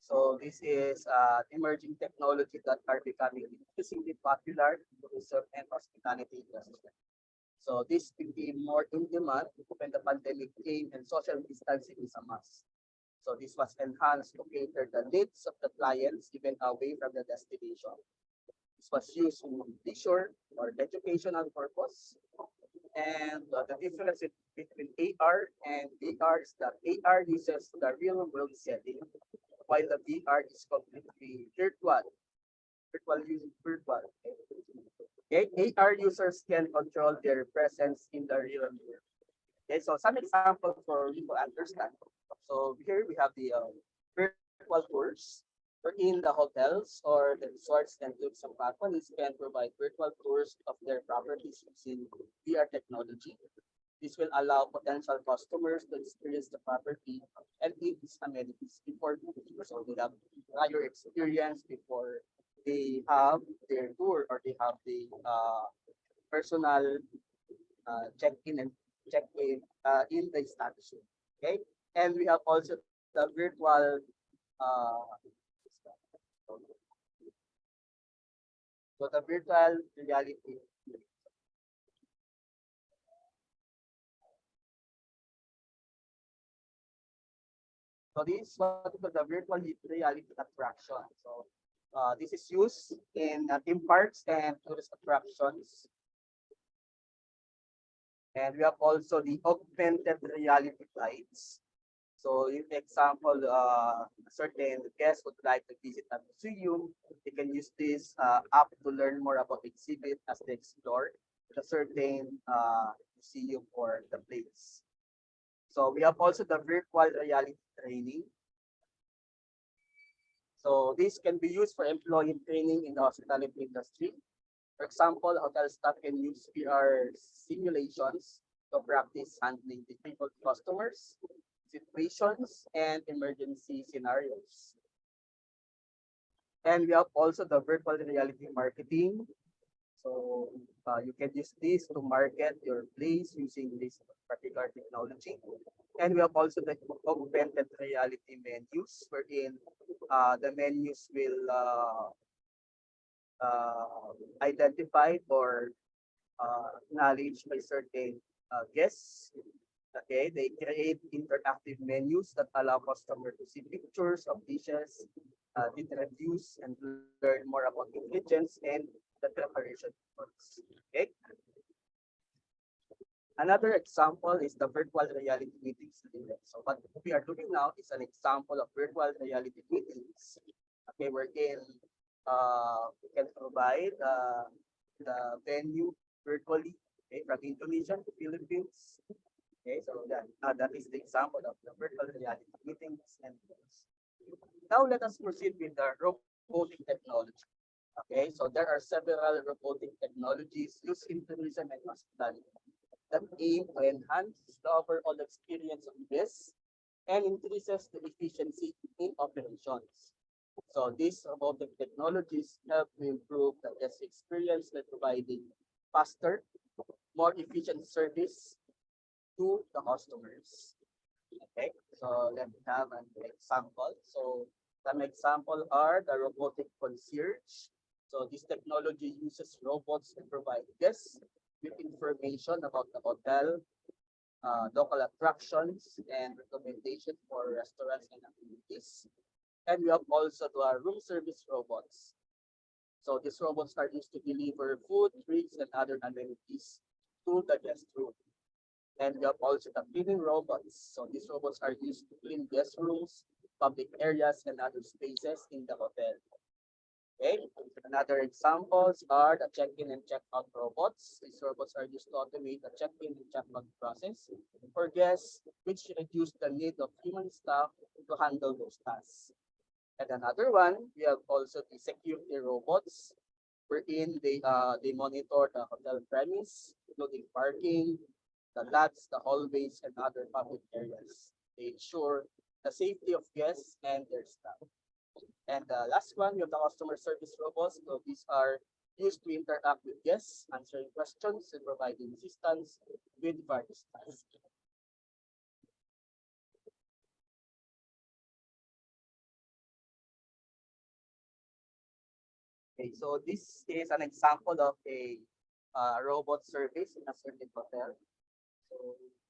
So this is emerging technology that are becoming increasingly popular in tourism and hospitality industry. So this became more in demand when the pandemic came and social distancing is a must. So this was enhanced to cater the needs of the clients even away from the destination. This was used in leisure or educational purpose. And the difference between AR and VR is that AR uses the real world setting, while the VR is completely virtual. Virtual using virtual. Okay, AR users can control their presence in the real world. Okay, so some examples for you to understand. So here we have the virtual tours. In the hotels or the resorts and tourism companies can provide virtual tours of their properties using VR technology. This will allow potential customers to experience the property and its amenities before booking. So they have prior experience before they have their tour or they have the personal check-in and check-in in the establishment. Okay, and we have also the virtual so the virtual reality. So this is what we call the virtual reality attraction. So this is used in theme parks and tourist attractions. And we have also the augmented reality guides. So if example, a certain guest would like to visit a museum, they can use this app to learn more about the exhibit as they explore the certain museum or the place. So we have also the virtual reality training. So this can be used for employee training in the hospitality industry. For example, hotel staff can use VR simulations to practice handling difficult customers, situations, and emergency scenarios. And we have also the virtual reality marketing. So you can use this to market your place using this particular technology. And we have also the augmented reality menus, wherein the menus will identified or knowledge by certain guests. Okay, they create interactive menus that allow customers to see pictures of dishes, did reviews, and learn more about ingredients and the preparation methods. Okay. Another example is the virtual reality meetings. So what we are doing now is an example of virtual reality meetings. Okay, wherein we can provide the venue virtually, okay, from Indonesia to Philippines. Okay, so that is the example of the virtual reality meetings and tours. Now let us proceed with the robotic technology. Okay, so there are several robotic technologies used in tourism and hospitality that aim to enhance the overall experience of guests and increases the efficiency in operations. So these robotic technologies help to improve the guest experience by providing faster, more efficient service to the customers. Okay, so let's have an example. So some example are the robotic concierge. So this technology uses robots to provide guests with information about the hotel, local attractions, and recommendation for restaurants and activities. And we have also the room service robots. So these robots are used to deliver food, drinks, and other amenities to the guest room. And we have also the cleaning robots. So these robots are used to clean guest rooms, public areas, and other spaces in the hotel. Okay. Another examples are the check-in and check-out robots. These robots are used to automate the check-in and check-out process for guests, which reduce the need of human staff to handle those tasks. And another one, we have also the security robots, wherein they monitor the hotel premise, including parking, the lots, the hallways, and other public areas. They ensure the safety of guests and their staff. And the last one, we have the customer service robots. So these are used to interact with guests, answering questions, and providing assistance with various tasks. Okay, so this is an example of a robot service in a certain hotel. So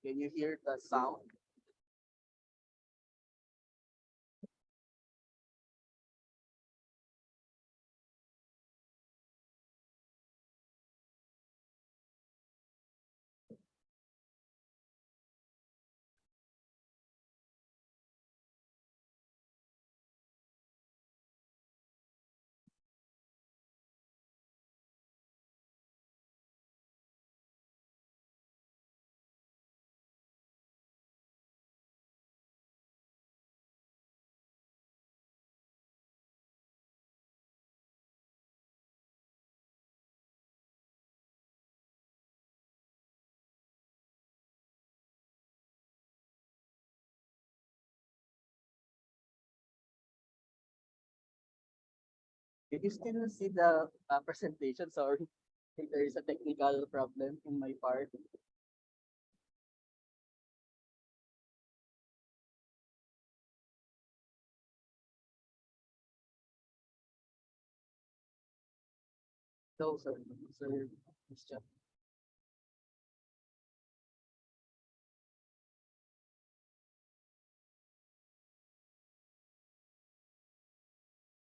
can you hear the sound? Did you still see the presentation? Sorry, I think there is a technical problem in my part. No, sir. Sir, Mr.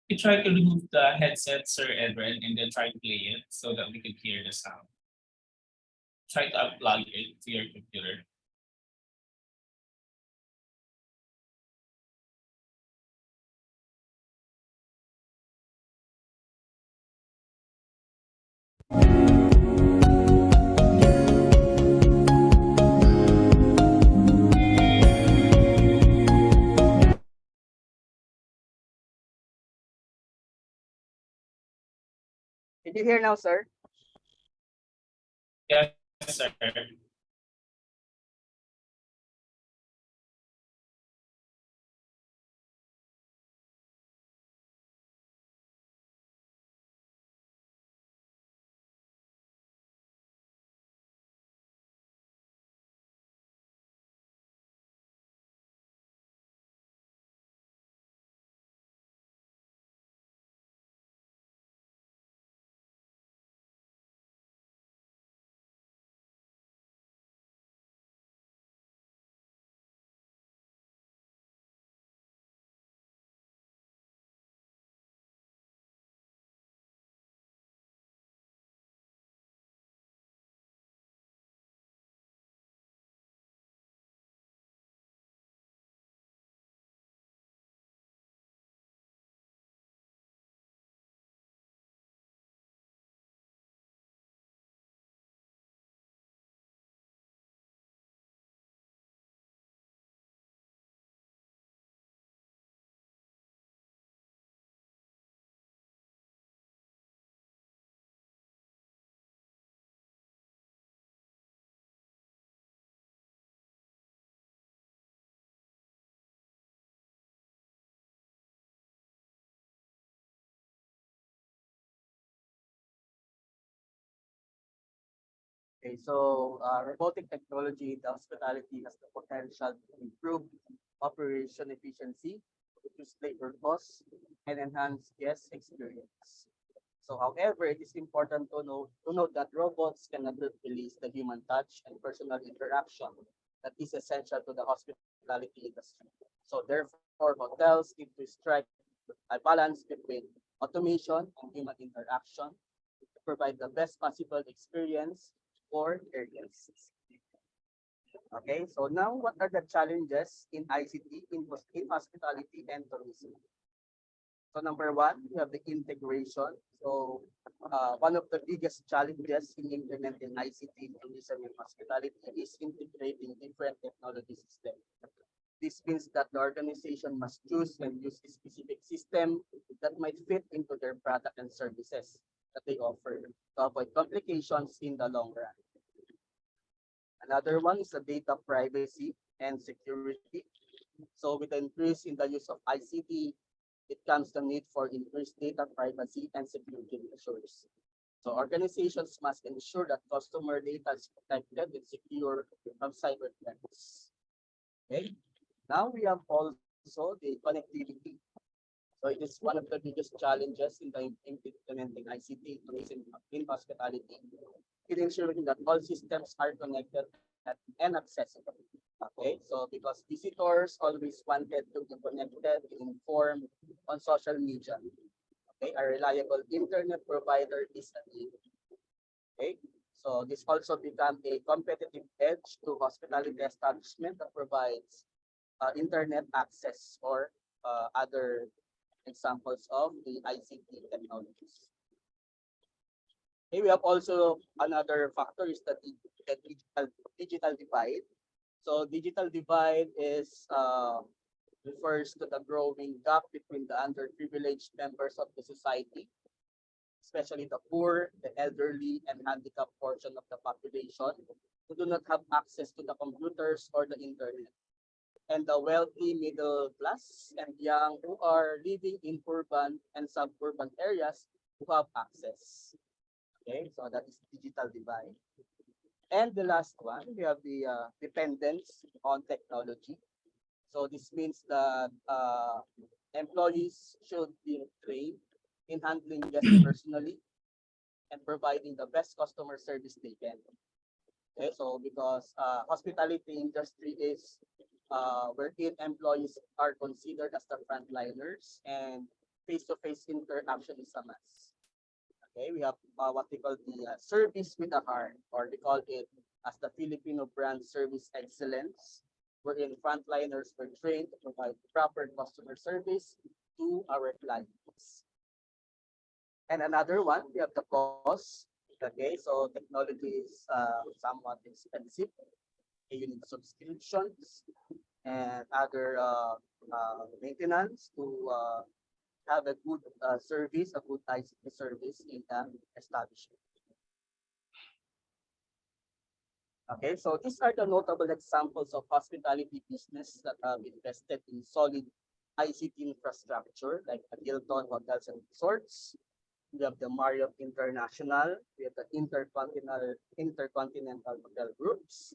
You try to remove the headset, Sir Edwin, and then try to play it so that we can hear the sound. Try to unplug it to your computer. Did you hear now, sir? Yes, sir. Okay, so robotic technology in the hospitality has the potential to improve operation efficiency, reduce labor costs, and enhance guest experience. So, however, it is important to note that robots cannot replace the human touch and personal interaction that is essential to the hospitality industry. So, therefore, hotels need to strike a balance between automation and human interaction to provide the best possible experience for their guests. Okay, so now what are the challenges in ICT in hospitality and tourism? So number one, we have the integration. So one of the biggest challenges in implementing ICT in tourism and hospitality is integrating different technology systems. This means that the organization must choose and use a specific system that might fit into their product and services that they offer to avoid complications in the long run. Another one is the data privacy and security. So with the increase in the use of ICT, it comes the need for increased data privacy and security measures. So organizations must ensure that customer data is protected and secure from cyber threats. Okay. Now we have also the connectivity. So it is one of the biggest challenges in the implementing ICT in hospitality, in ensuring that all systems are connected and accessible. Okay, so because visitors always wanted to be connected and informed on social media. Okay, a reliable internet provider is a need. Okay, so this also become a competitive edge to hospitality establishment that provides internet access or other examples of the ICT technologies. Okay, we have also another factor is the digital divide. So digital divide is refers to the growing gap between the underprivileged members of the society, especially the poor, the elderly, and handicapped portion of the population who do not have access to the computers or the internet, and the wealthy middle class and young who are living in urban and suburban areas who have access. Okay, so that is digital divide. And the last one, we have the dependence on technology. So this means that employees should be trained in handling guests personally and providing the best customer service they can. Okay, so because hospitality industry is wherein employees are considered as the frontliners and face-to-face interaction is a must. Okay, we have what we call the service with a heart, or we call it as the Filipino brand service excellence, wherein frontliners were trained to provide proper customer service to our clients. And another one, we have the cost. Okay, so technology is somewhat expensive. Okay, you need subscriptions and other maintenance to have a good service, a good ICT service in the establishment. Okay, so these are the notable examples of hospitality business that have invested in solid ICT infrastructure, like the Hilton Hotels and Resorts. We have the Marriott International, we have the Intercontinental Hotel Groups.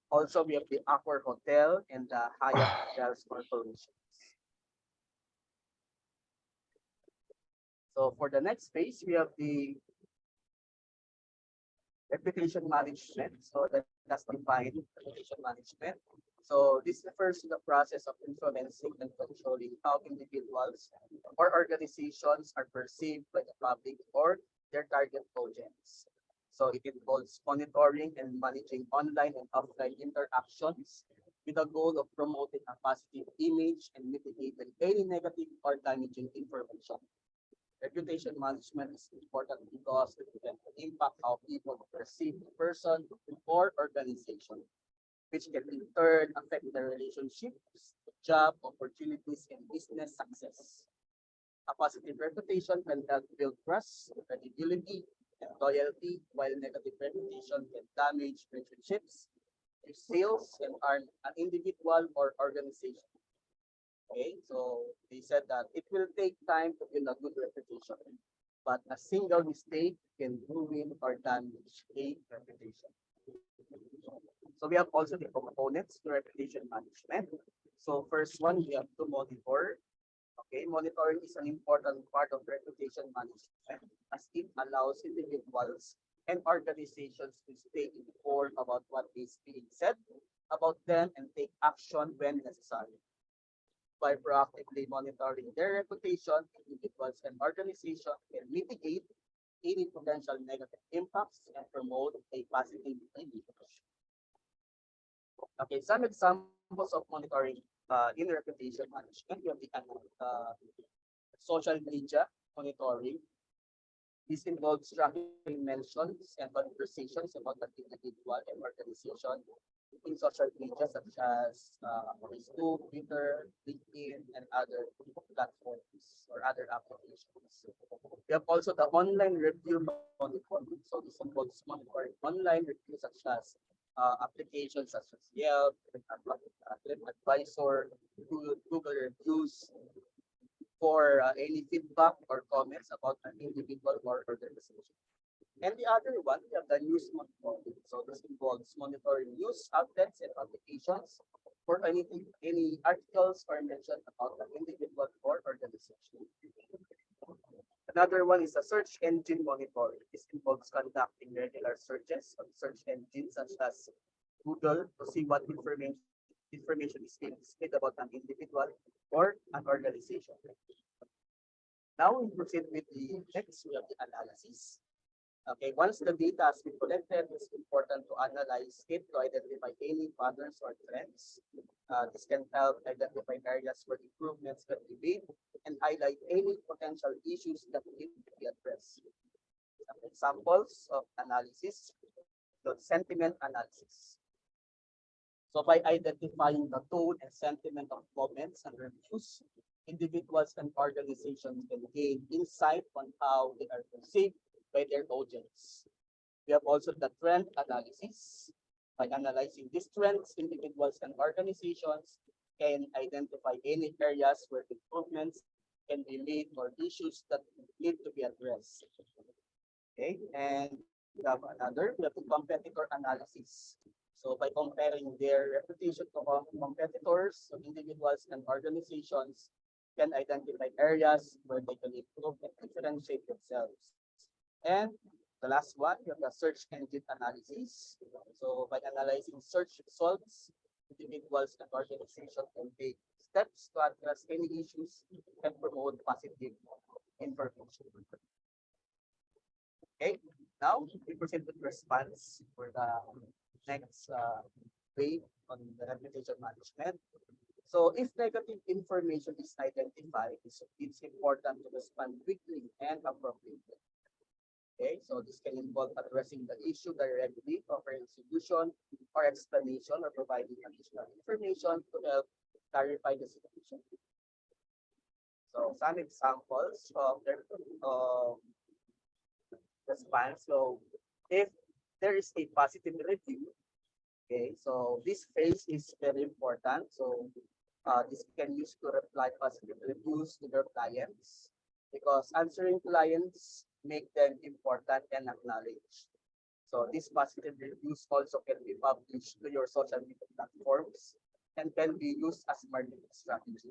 Also, we have the Accor Hotel and the Hyatt Hotels Corporation. So for the next phase, we have the reputation management. So that's defined reputation management. So this refers to the process of influencing and controlling how individuals or organizations are perceived by the public or their target audience. So it involves monitoring and managing online and offline interactions with the goal of promoting a positive image and mitigating any negative or damaging information. Reputation management is important because it can impact how people perceive the person or organization, which can in turn affect their relationships, job opportunities, and business success. A positive reputation can help build trust, credibility, and loyalty, while negative reputation can damage relationships, sales, and harm an individual or organization. Okay, so they said that it will take time to build a good reputation. but a single mistake can ruin or damage a reputation. So we have also the components to reputation management. So first one, we have to monitor. Okay, monitoring is an important part of reputation management as it allows individuals and organizations to stay informed about what is being said about them and take action when necessary. By proactively monitoring their reputation, individuals and organizations can mitigate any potential negative impacts and promote a positive image. Okay, some examples of monitoring in reputation management. We have the social media monitoring. This involves tracking mentions and conversations about an individual and organization in social media such as Facebook, Twitter, LinkedIn, and other platforms or other applications. We have also the online review monitoring. So this involves monitoring online reviews such as applications such as Yelp, TripAdvisor, Google reviews for any feedback or comments about an individual or organization. And the other one, we have the news monitoring. So this involves monitoring news outlets and publications for any articles or mention about an individual or organization. Another one is a search engine monitoring. This involves conducting regular searches on search engines such as Google to see what information is being displayed about an individual or an organization. Now we proceed with the next, we have the analysis. Okay, once the data has been collected, it's important to analyze it to identify any patterns or trends. This can help identify areas where improvements can be made and highlight any potential issues that need to be addressed. Some examples of analysis, the sentiment analysis. So by identifying the tone and sentiment of comments and reviews, individuals and organizations can gain insight on how they are perceived by their audience. We have also the trend analysis. By analyzing these trends, individuals and organizations can identify any areas where improvements can be made or issues that need to be addressed. Okay, and we have the competitor analysis. So by comparing their reputation to competitors, so individuals and organizations can identify areas where they can improve and differentiate themselves. And the last one, we have the search engine analysis. So by analyzing search results, individuals and organizations can take steps to address any issues and promote positive information. Okay, now we proceed with response for the next wave on the reputation management. So if negative information is identified, it's important to respond quickly and appropriately. Okay, so this can involve addressing the issue directly, offering solution or explanation, or providing additional information to help clarify the situation. So some examples of the response. So if there is a positive review, okay, so this phase is very important. So this can use to reply positive reviews to their clients because answering clients make them important and acknowledged. So these positive reviews also can be published to your social media platforms and can be used as marketing strategy.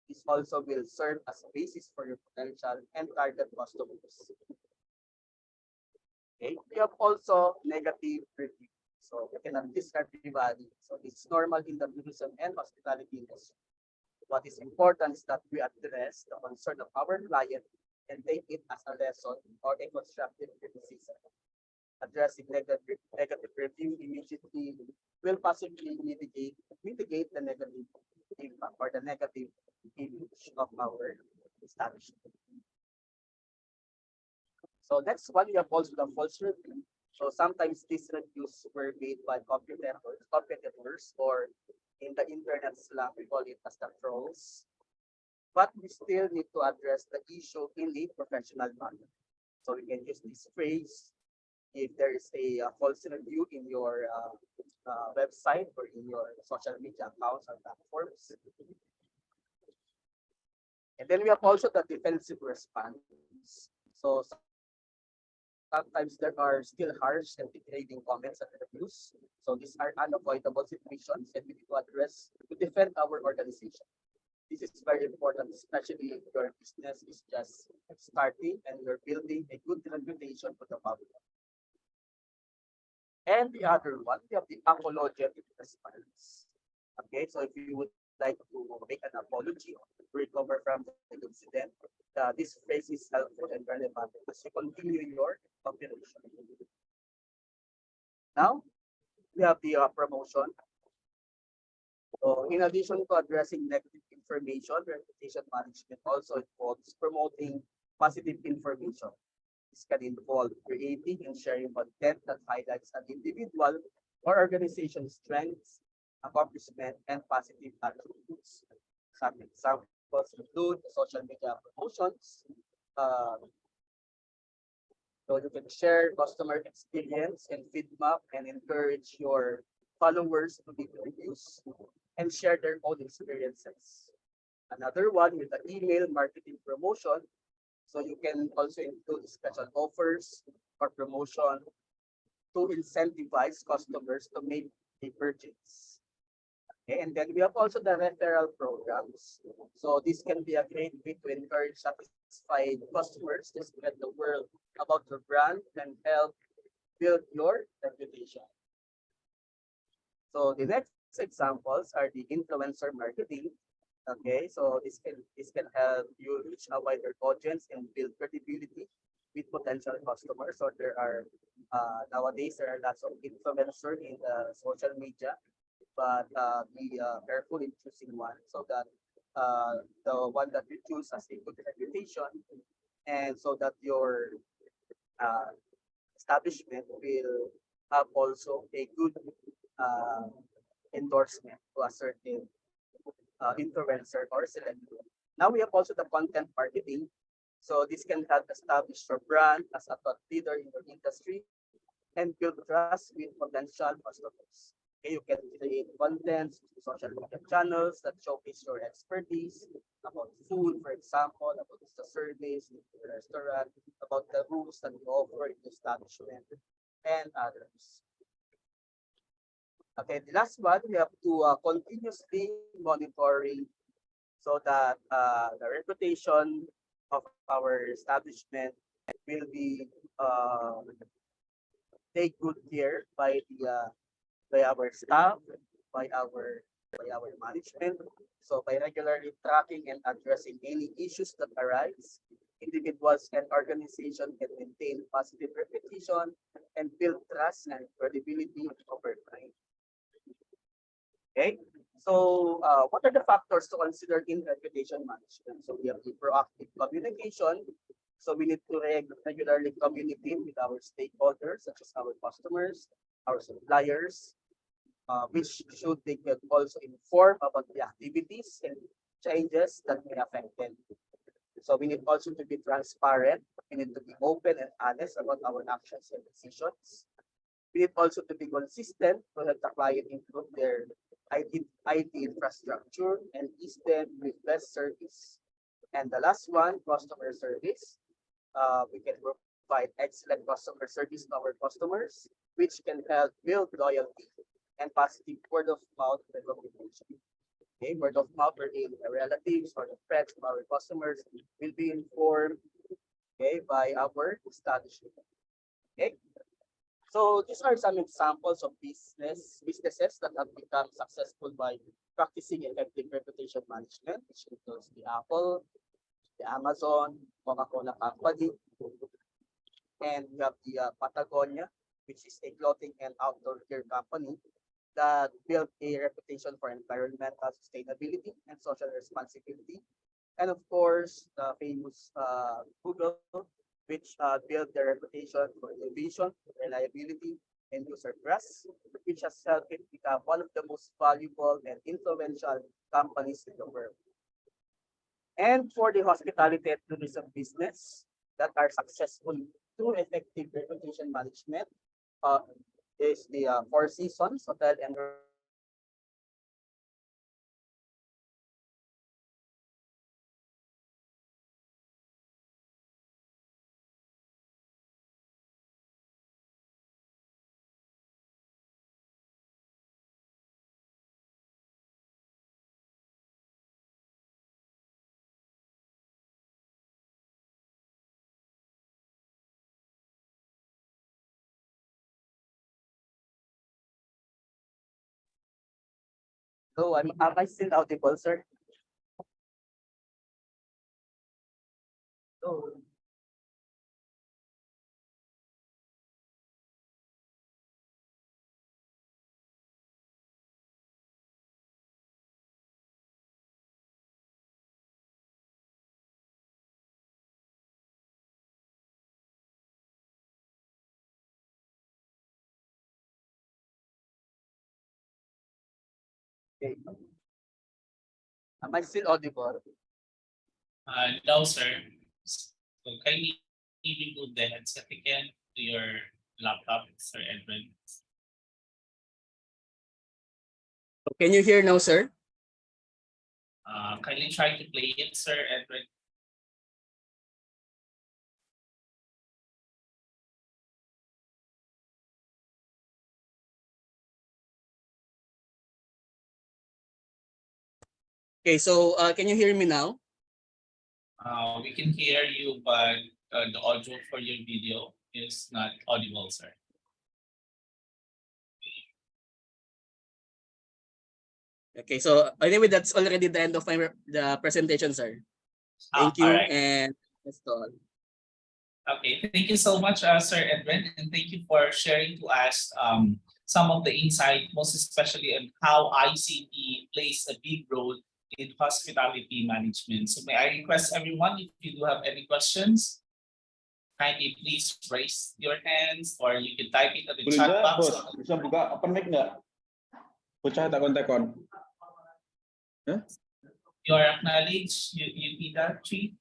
This also will serve as a basis for your potential and target customers. Okay, we have also negative review. So we cannot please everybody. So it's normal in the tourism and hospitality industry. What is important is that we address the concern of our client and take it as a lesson or a constructive criticism. Addressing negative review immediately will possibly mitigate the negative impact or the negative image of our establishment. So next one, we have also the false review. So sometimes these reviews were made by competitors, or in the internet slang, we call it as the trolls. But we still need to address the issue in a professional manner. So we can use this phrase if there is a false review in your website or in your social media accounts or platforms. And then we have also the defensive response. So sometimes there are still harsh and degrading comments and reviews. So these are unavoidable situations and we need to address to defend our organization. This is very important, especially if your business is just starting and you're building a good reputation for the public. And the other one, we have the apologetic response. Okay, so if you would like to make an apology or recover from the incident, this phrase is helpful and relevant as you continue your operation. Now, we have the promotion. So in addition to addressing negative information, reputation management also involves promoting positive information. This can involve creating and sharing content that highlights an individual or organization's strengths, accomplishment, and positive attributes. Some examples include social media promotions. So you can share customer experience and feedback and encourage your followers to give reviews and share their own experiences. Another one with the email marketing promotion. So you can also include special offers or promotion to incentivize customers to make a purchase. Okay, and then we have also the referral programs. So this can be a great way to encourage satisfied customers to spread the word about your brand and help build your reputation. So the next examples are the influencer marketing. Okay, so this can help you reach a wider audience and build credibility with potential customers. So there are nowadays there are lots of influencers in the social media, but be careful in choosing one so that the one that you choose has a good reputation, and so that your uh, establishment will have also a good uh, endorsement to a certain influencer or celebrity. Now we have also the content marketing. So this can help establish your brand as a thought leader in your industry and build trust with potential customers. Okay, you can create content, social media channels that showcase your expertise about food, for example, about the service, the restaurant, about the rules that you offer in the establishment, and others. Okay, the last one, we have to continuously monitoring so that the reputation of our establishment will be take good care by our staff, by our management. So by regularly tracking and addressing any issues that arise, individuals and organizations can maintain positive reputation and build trust and credibility over time. Okay, so what are the factors to consider in reputation management? So we have the proactive communication. So we need to regularly communicate with our stakeholders, such as our customers, our suppliers, which should they can also inform about the activities and changes that may affect them. So we need also to be transparent. We need to be open and honest about our actions and decisions. We need also to be consistent so that the client improve their IT infrastructure and ease them with best service. And the last one, customer service. We can provide excellent customer service to our customers, which can help build loyalty and positive word of mouth recommendation. Okay, word of mouth wherein the relatives or the friends of our customers will be informed, okay, by our establishment. Okay. So these are some examples of businesses that have become successful by practicing effective reputation management, which includes the Apple, the Amazon, Coca-Cola Company, and we have the Patagonia, which is a clothing and outdoor gear company that built a reputation for environmental sustainability and social responsibility. And of course, the famous Google, which built their reputation for innovation, reliability, and user trust, which has helped it become one of the most valuable and influential companies in the world. And for the hospitality and tourism business that are successful through effective reputation management, uh, is the Four Seasons Hotel and So am I still audible, sir? So, okay. Am I still audible? No, sir. So kindly remove the headset again to your laptop, Sir Edwin. Can you hear now, sir? Kindly try to play it, Sir Edwin. Okay, so can you hear me now? We can hear you, but the audio for your video is not audible, sir. Okay, so anyway, that's already the end of the presentation, sir. Thank you, Alright. and that's all. Okay, thank you so much, Sir Edwin, and thank you for sharing to us some of the insight, most especially on how ICT plays a big role in hospitality management. So may I request everyone, if you do have any questions, kindly please raise your hands or you can type it in the chat Belinda, box. bos, bisa buka open mic nggak? Bocah tak kontak-kon. You are acknowledged, you need that, Chief.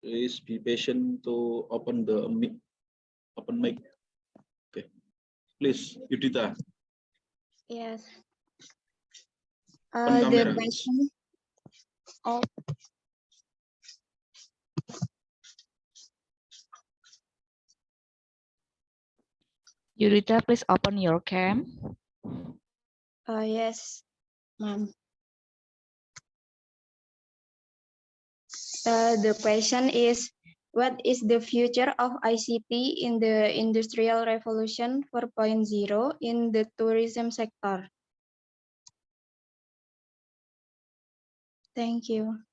Please be patient to open the mic. Open mic. Okay. Please, Yudita. Yes. On The camera. question of Yurita, please open your cam. yes, ma'am. The question is, what is the future of ICT in the Industrial Revolution 4.0 in the tourism sector? Thank you.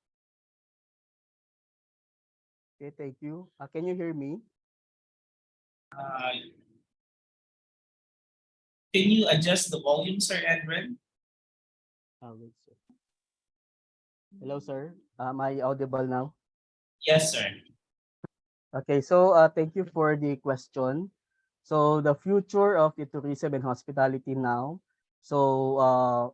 Okay, thank you. Can you hear me? Can you adjust the volume, Sir Edwin? Wait, sir. Hello, sir. Am I audible now? Yes, sir. Okay, so thank you for the question. So the future of the tourism and hospitality now. So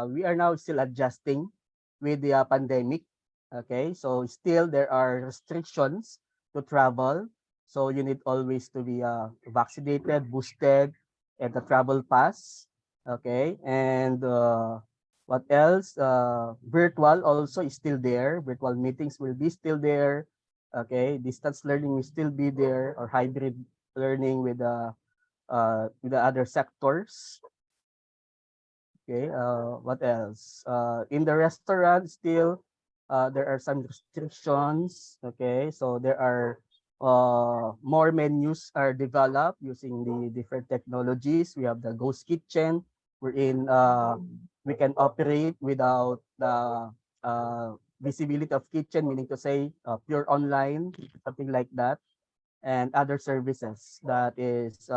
we are now still adjusting with the pandemic. Okay, so still there are restrictions to travel. So you need always to be vaccinated, boosted, and the travel pass. Okay, and what else? Virtual also is still there. Virtual meetings will be still there. Okay, distance learning will still be there, or hybrid learning with the other sectors. Okay, what else? In the restaurant, still there are some restrictions. Okay, so there are more menus are developed using the different technologies. We have the ghost kitchen, wherein we can operate without the visibility of kitchen, meaning to say pure online, something like that, and other services that is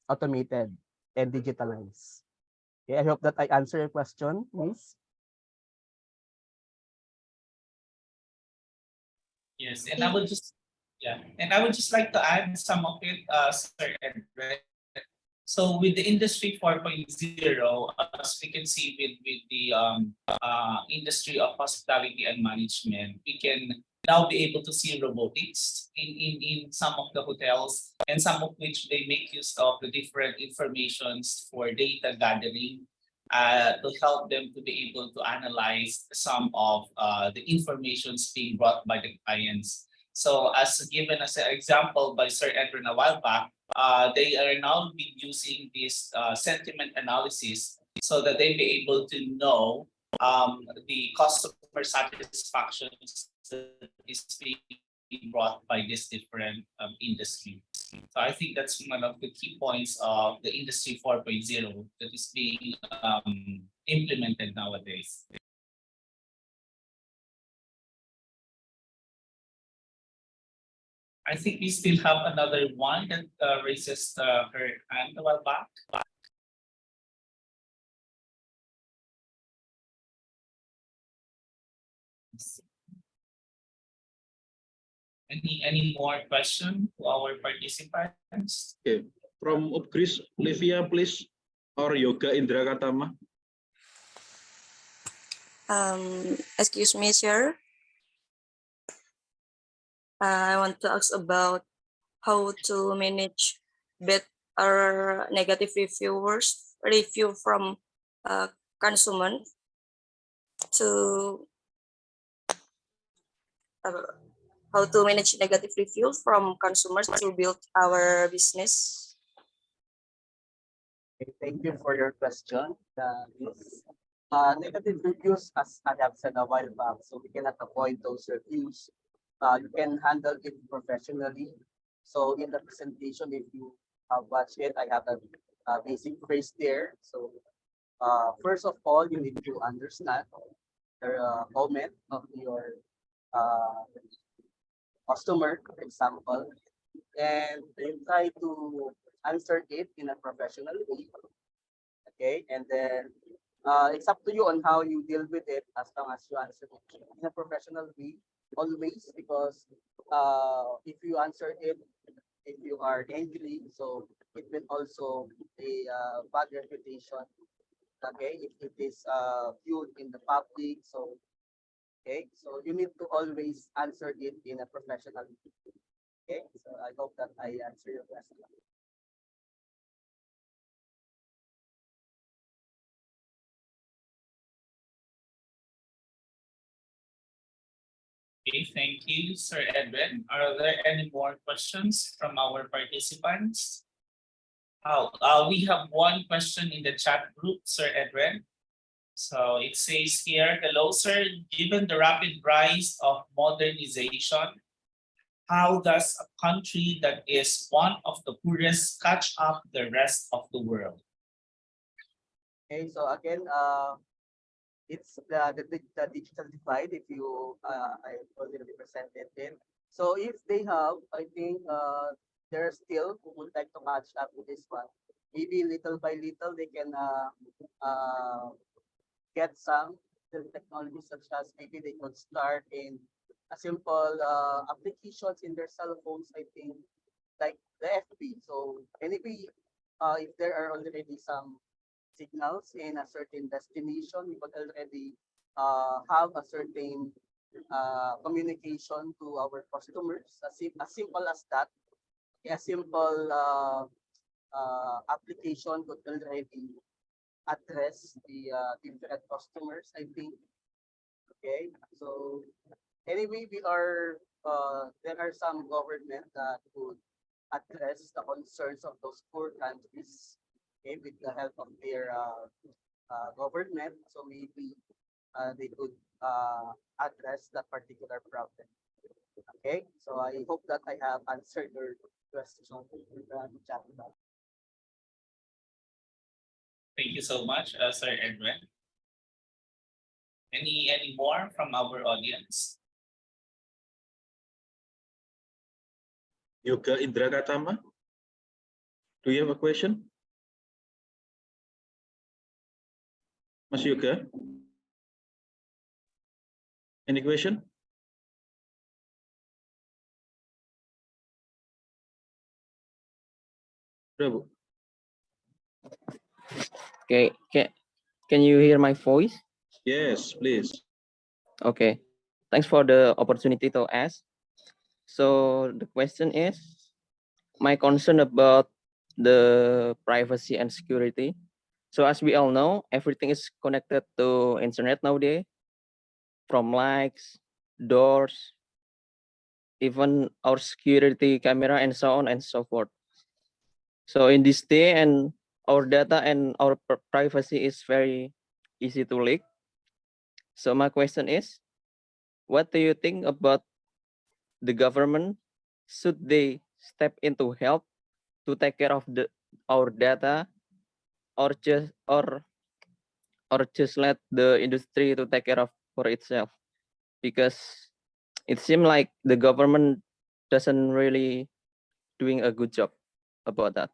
automated and digitalized. Okay, I hope that I answer your question, Miss. Yes, and I would just like to add some of it, Sir Edwin. So with the industry 4.0, as we can see with the industry of hospitality and management, we can now be able to see robotics in some of the hotels, and some of which they make use of the different informations for data gathering to help them to be able to analyze some of the informations being brought by the clients. So as given as an example by Sir Edwin a while back, they are now using this sentiment analysis so that they be able to know the customer satisfaction is being brought by this different industry. So I think that's one of the key points of the Industry 4.0 that is being implemented nowadays. I think we still have another one that raises her hand a while back. Any more question to our participants? Okay, from Upkris, Livia, please, or Yoga Indra Katama. Excuse me, sir. I want to ask about how to manage bad or negative review from consumers to how to manage negative review from consumers to build our business. Okay, thank you for your question. Negative reviews, as I have said a while back, so we cannot avoid those reviews. You can handle it professionally. So in the presentation, if you have watched it, I have a basic phrase there. So first of all, you need to understand the comment of your customer, for example, and you try to answer it in a professional way. Okay, and then it's up to you on how you deal with it as long as you answer it in a professional way always, because if you answer it, if you are angry, so it will also a bad reputation. Okay, if it is viewed in the public, so okay, so you need to always answer it in a professional way. Okay, so I hope that I answer your question. Okay, thank you, Sir Edwin. Are there any more questions from our participants? We have one question in the chat group, Sir Edwin. So it says here, hello, sir. Given the rapid rise of modernization, how does a country that is one of the poorest catch up the rest of the world? Okay, so again, it's the digital divide. If you I already presented it. So if they have, I think there are still who would like to catch up with this one. Maybe little by little they can get some technology, such as maybe they could start in a simple applications in their cell phones. I think like the FB. So anyway, if there are already some signals in a certain destination, we could already have a certain communication to our customers. As simple as that. A simple application could already address the different customers, I think. Okay, so anyway, we are there are some government that would address the concerns of those poor countries, okay, with the help of their government. So maybe they could address that particular problem. Okay, so I hope that I have answered your question. Thank you so much, Sir Edwin. Any more from our audience? Yoga Indra Katama, do you have a question? Mas Yoga? Any question? Prabu. Okay, can you hear my voice? Yes, please. Okay, thanks for the opportunity to ask. So the question is, my concern about the privacy and security. So as we all know, everything is connected to internet nowadays, from likes, doors, even our security camera and so on and so forth. So in this day, and our data and our privacy is very easy to leak. So my question is, what do you think about the government? Should they step in to help to take care of our data, or just let the industry to take care of for itself? Because it seems like the government doesn't really doing a good job about that.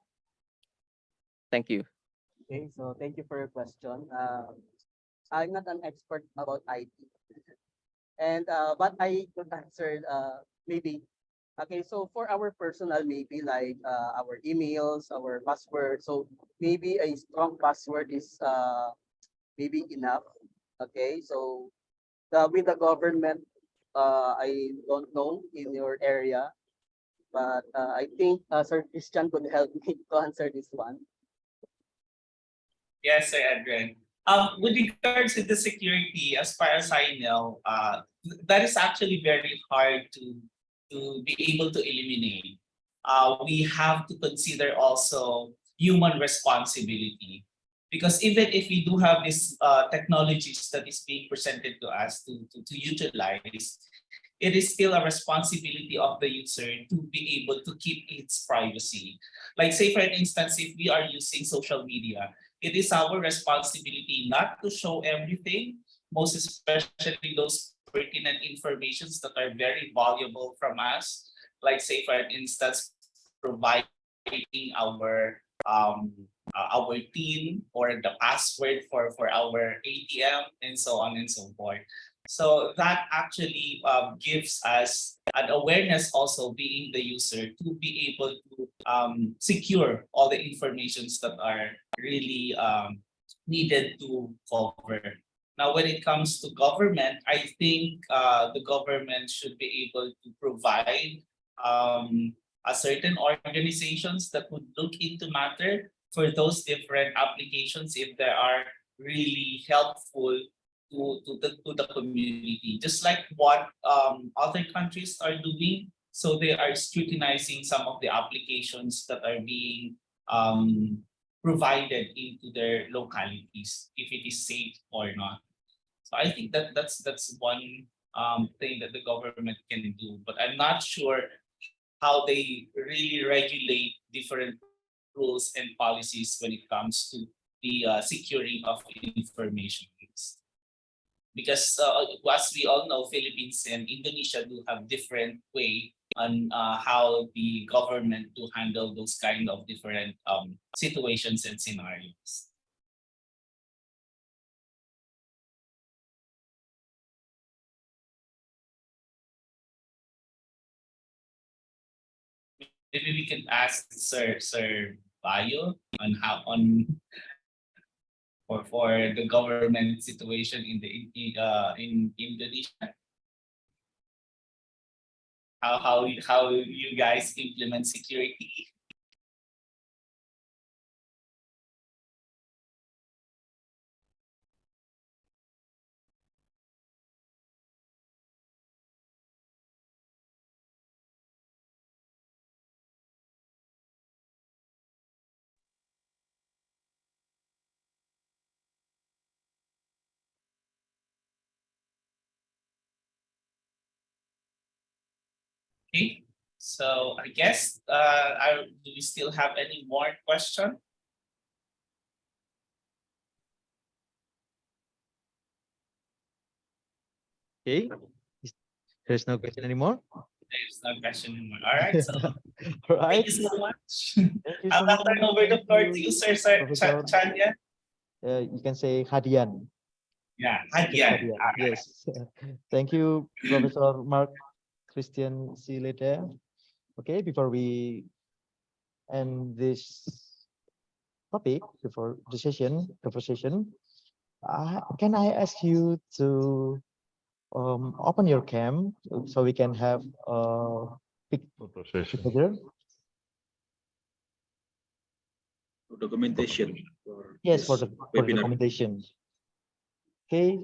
Thank you. Okay, so thank you for your question. I'm not an expert about IT, and but I could answer maybe. Okay, so for our personal, maybe like our emails, our password. So maybe a strong password is maybe enough. Okay, so with the government, I don't know in your area, but I think Sir Christian could help me to answer this one. Yes, Sir Adrian. With regards to the security, as far as I know, that is actually very hard to be able to eliminate. We have to consider also human responsibility. Because even if we do have these technologies that is being presented to us to utilize, it is still a responsibility of the user to be able to keep its privacy. Like say for instance, if we are using social media, it is our responsibility not to show everything, most especially those pertinent informations that are very valuable from us. Like say for instance, providing our PIN or the password for our ATM and so on and so forth. So that actually gives us an awareness also being the user to be able to secure all the informations that are really needed to cover. Now, when it comes to government, I think the government should be able to provide a certain organizations that would look into matter for those different applications if they are really helpful to the community, just like what other countries are doing. So they are scrutinizing some of the applications that are being provided into their localities, if it is safe or not. So I think that's one thing that the government can do, but I'm not sure how they really regulate different rules and policies when it comes to the securing of information. Because as we all know, Philippines and Indonesia do have different way on how the government to handle those kind of different situations and scenarios. Maybe we can ask Sir Bayo on how for the government situation in Indonesia. How you guys implement security? Okay, so I guess do we still have any more question? Okay, there's no question anymore. There's no question anymore. All right, so All right. thank you so much. Thank you so I'll now turn over the much. floor Thank to you, you, Sir Professor. Chanya. You can say Hadian. Yeah, Hadian. Hadian. Yes. Thank you, Professor Mark Christian Silede. Okay, before we end this topic, before the conversation, can I ask you to open your cam so we can have a Photo session. picture? Documentation. Yes, for this the webinar. documentation. Okay.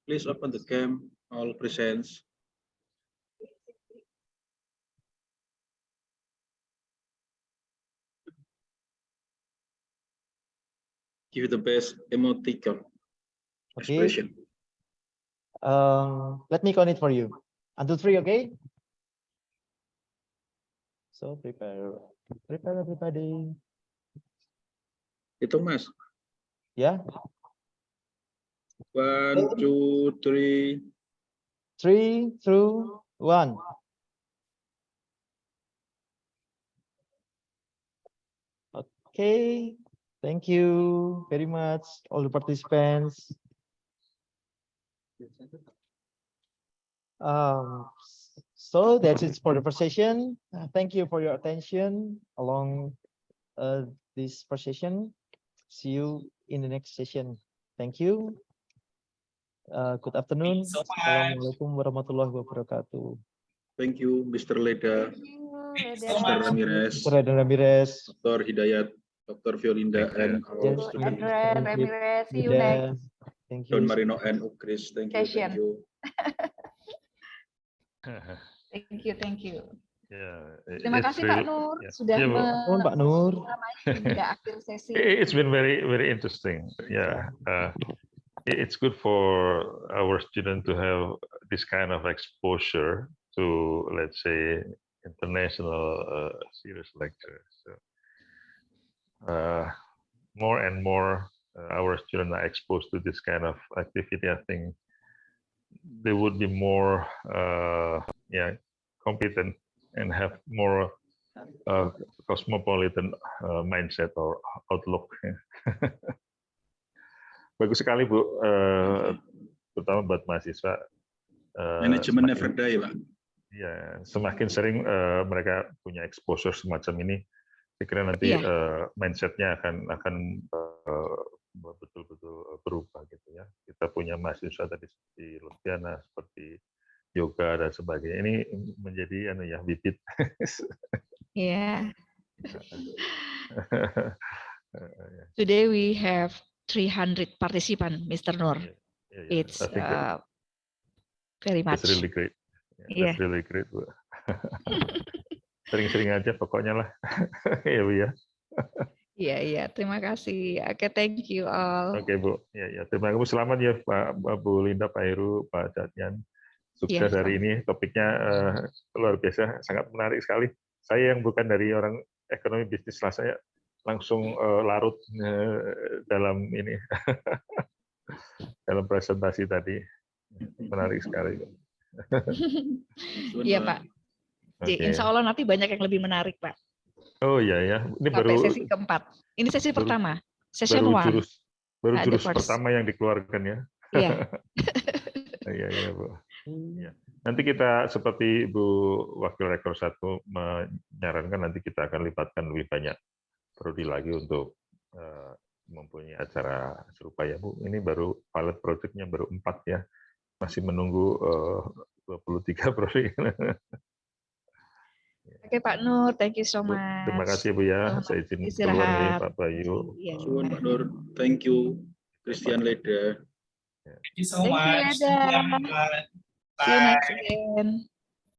Please open the cam, all presents. Give the best emoticon Okay. expression. Let me count it for you. 1, 2, 3, okay? So prepare everybody. Itu Mas. Yeah. 1, 2, 3. 3, 2, 1. Okay. Thank you very much, all the participants. So that's it for the first session. Thank you for your attention along this first session. See you in the next session. Thank you. Good afternoon. so much. Assalamualaikum warahmatullahi wabarakatuh. Thank you, Mr. Leda, Thank you so Mr. much. Ramirez, Mr. Eden Ramirez. Dr. Hidayat, Dr. Violinda, Thank you. and our Yes, student, Adrian Ramirez, see you Yuda. next Thank Don you. Marino and Ukris. Thank you. session. Thank you. Thank you. Yeah, Terima it's kasih Pak really- Nur yeah. sudah Yeah, Bu. Nuhun, Pak Nur. hingga akhir sesi. It's been very interesting. Yeah, it's good for our students to have this kind of exposure to, let's say, international serious lectures. So, more and more our students are exposed to this kind of activity. I think they would be more, competent and have more cosmopolitan mindset or outlook. Bagus sekali Bu, terutama buat mahasiswa. Manajemen semakin- never die, Pak. Ya, semakin sering mereka punya exposure semacam ini, saya kira nanti mindsetnya akan betul-betul berubah gitu ya. Kita punya mahasiswa tadi seperti Lutfiana, seperti yoga dan sebagainya. Ini menjadi bibit. Yeah. Today we have 300 participants, Mr. Nur. It's I think very much. that's really great. Yeah. That's really great, Bu. Sering-sering aja pokoknya lah. Ya, Bu ya. Iya, terima kasih. Oke, thank you all. Oke, Bu. Ya, terima kasih. Selamat ya Pak Bu Linda, Pak Heru, Pak Jatyan. Sukses Iya, hari ini. Topiknya luar biasa, sangat menarik sekali. Saya yang bukan dari orang ekonomi bisnis lah, saya langsung larut dalam ini dalam presentasi tadi. Menarik sekali. Iya, Pak. Oke. Insya Allah nanti banyak yang lebih menarik, Pak. Oh iya ya, ini Sampai baru sesi keempat. Ini sesi pertama, session baru 1. baru The jurus first. pertama yang dikeluarkan ya. Iya. Iya Bu. Ya. Nanti kita seperti Bu Wakil Rektor 1 menyarankan, nanti kita akan libatkan lebih banyak prodi lagi untuk mempunyai acara serupa ya Bu. Ini baru pilot project-nya baru 4 ya. Masih menunggu 23 prodi. Oke Pak Nur, thank you so much. Terima kasih Bu ya. Selamat Saya izin keluar istirahat. nih Pak Bayu. Iya. Suwun, Pak Nur. Thank you. Christian Leda. Thank you so Thank you, much. Leda. Bye. See you next again.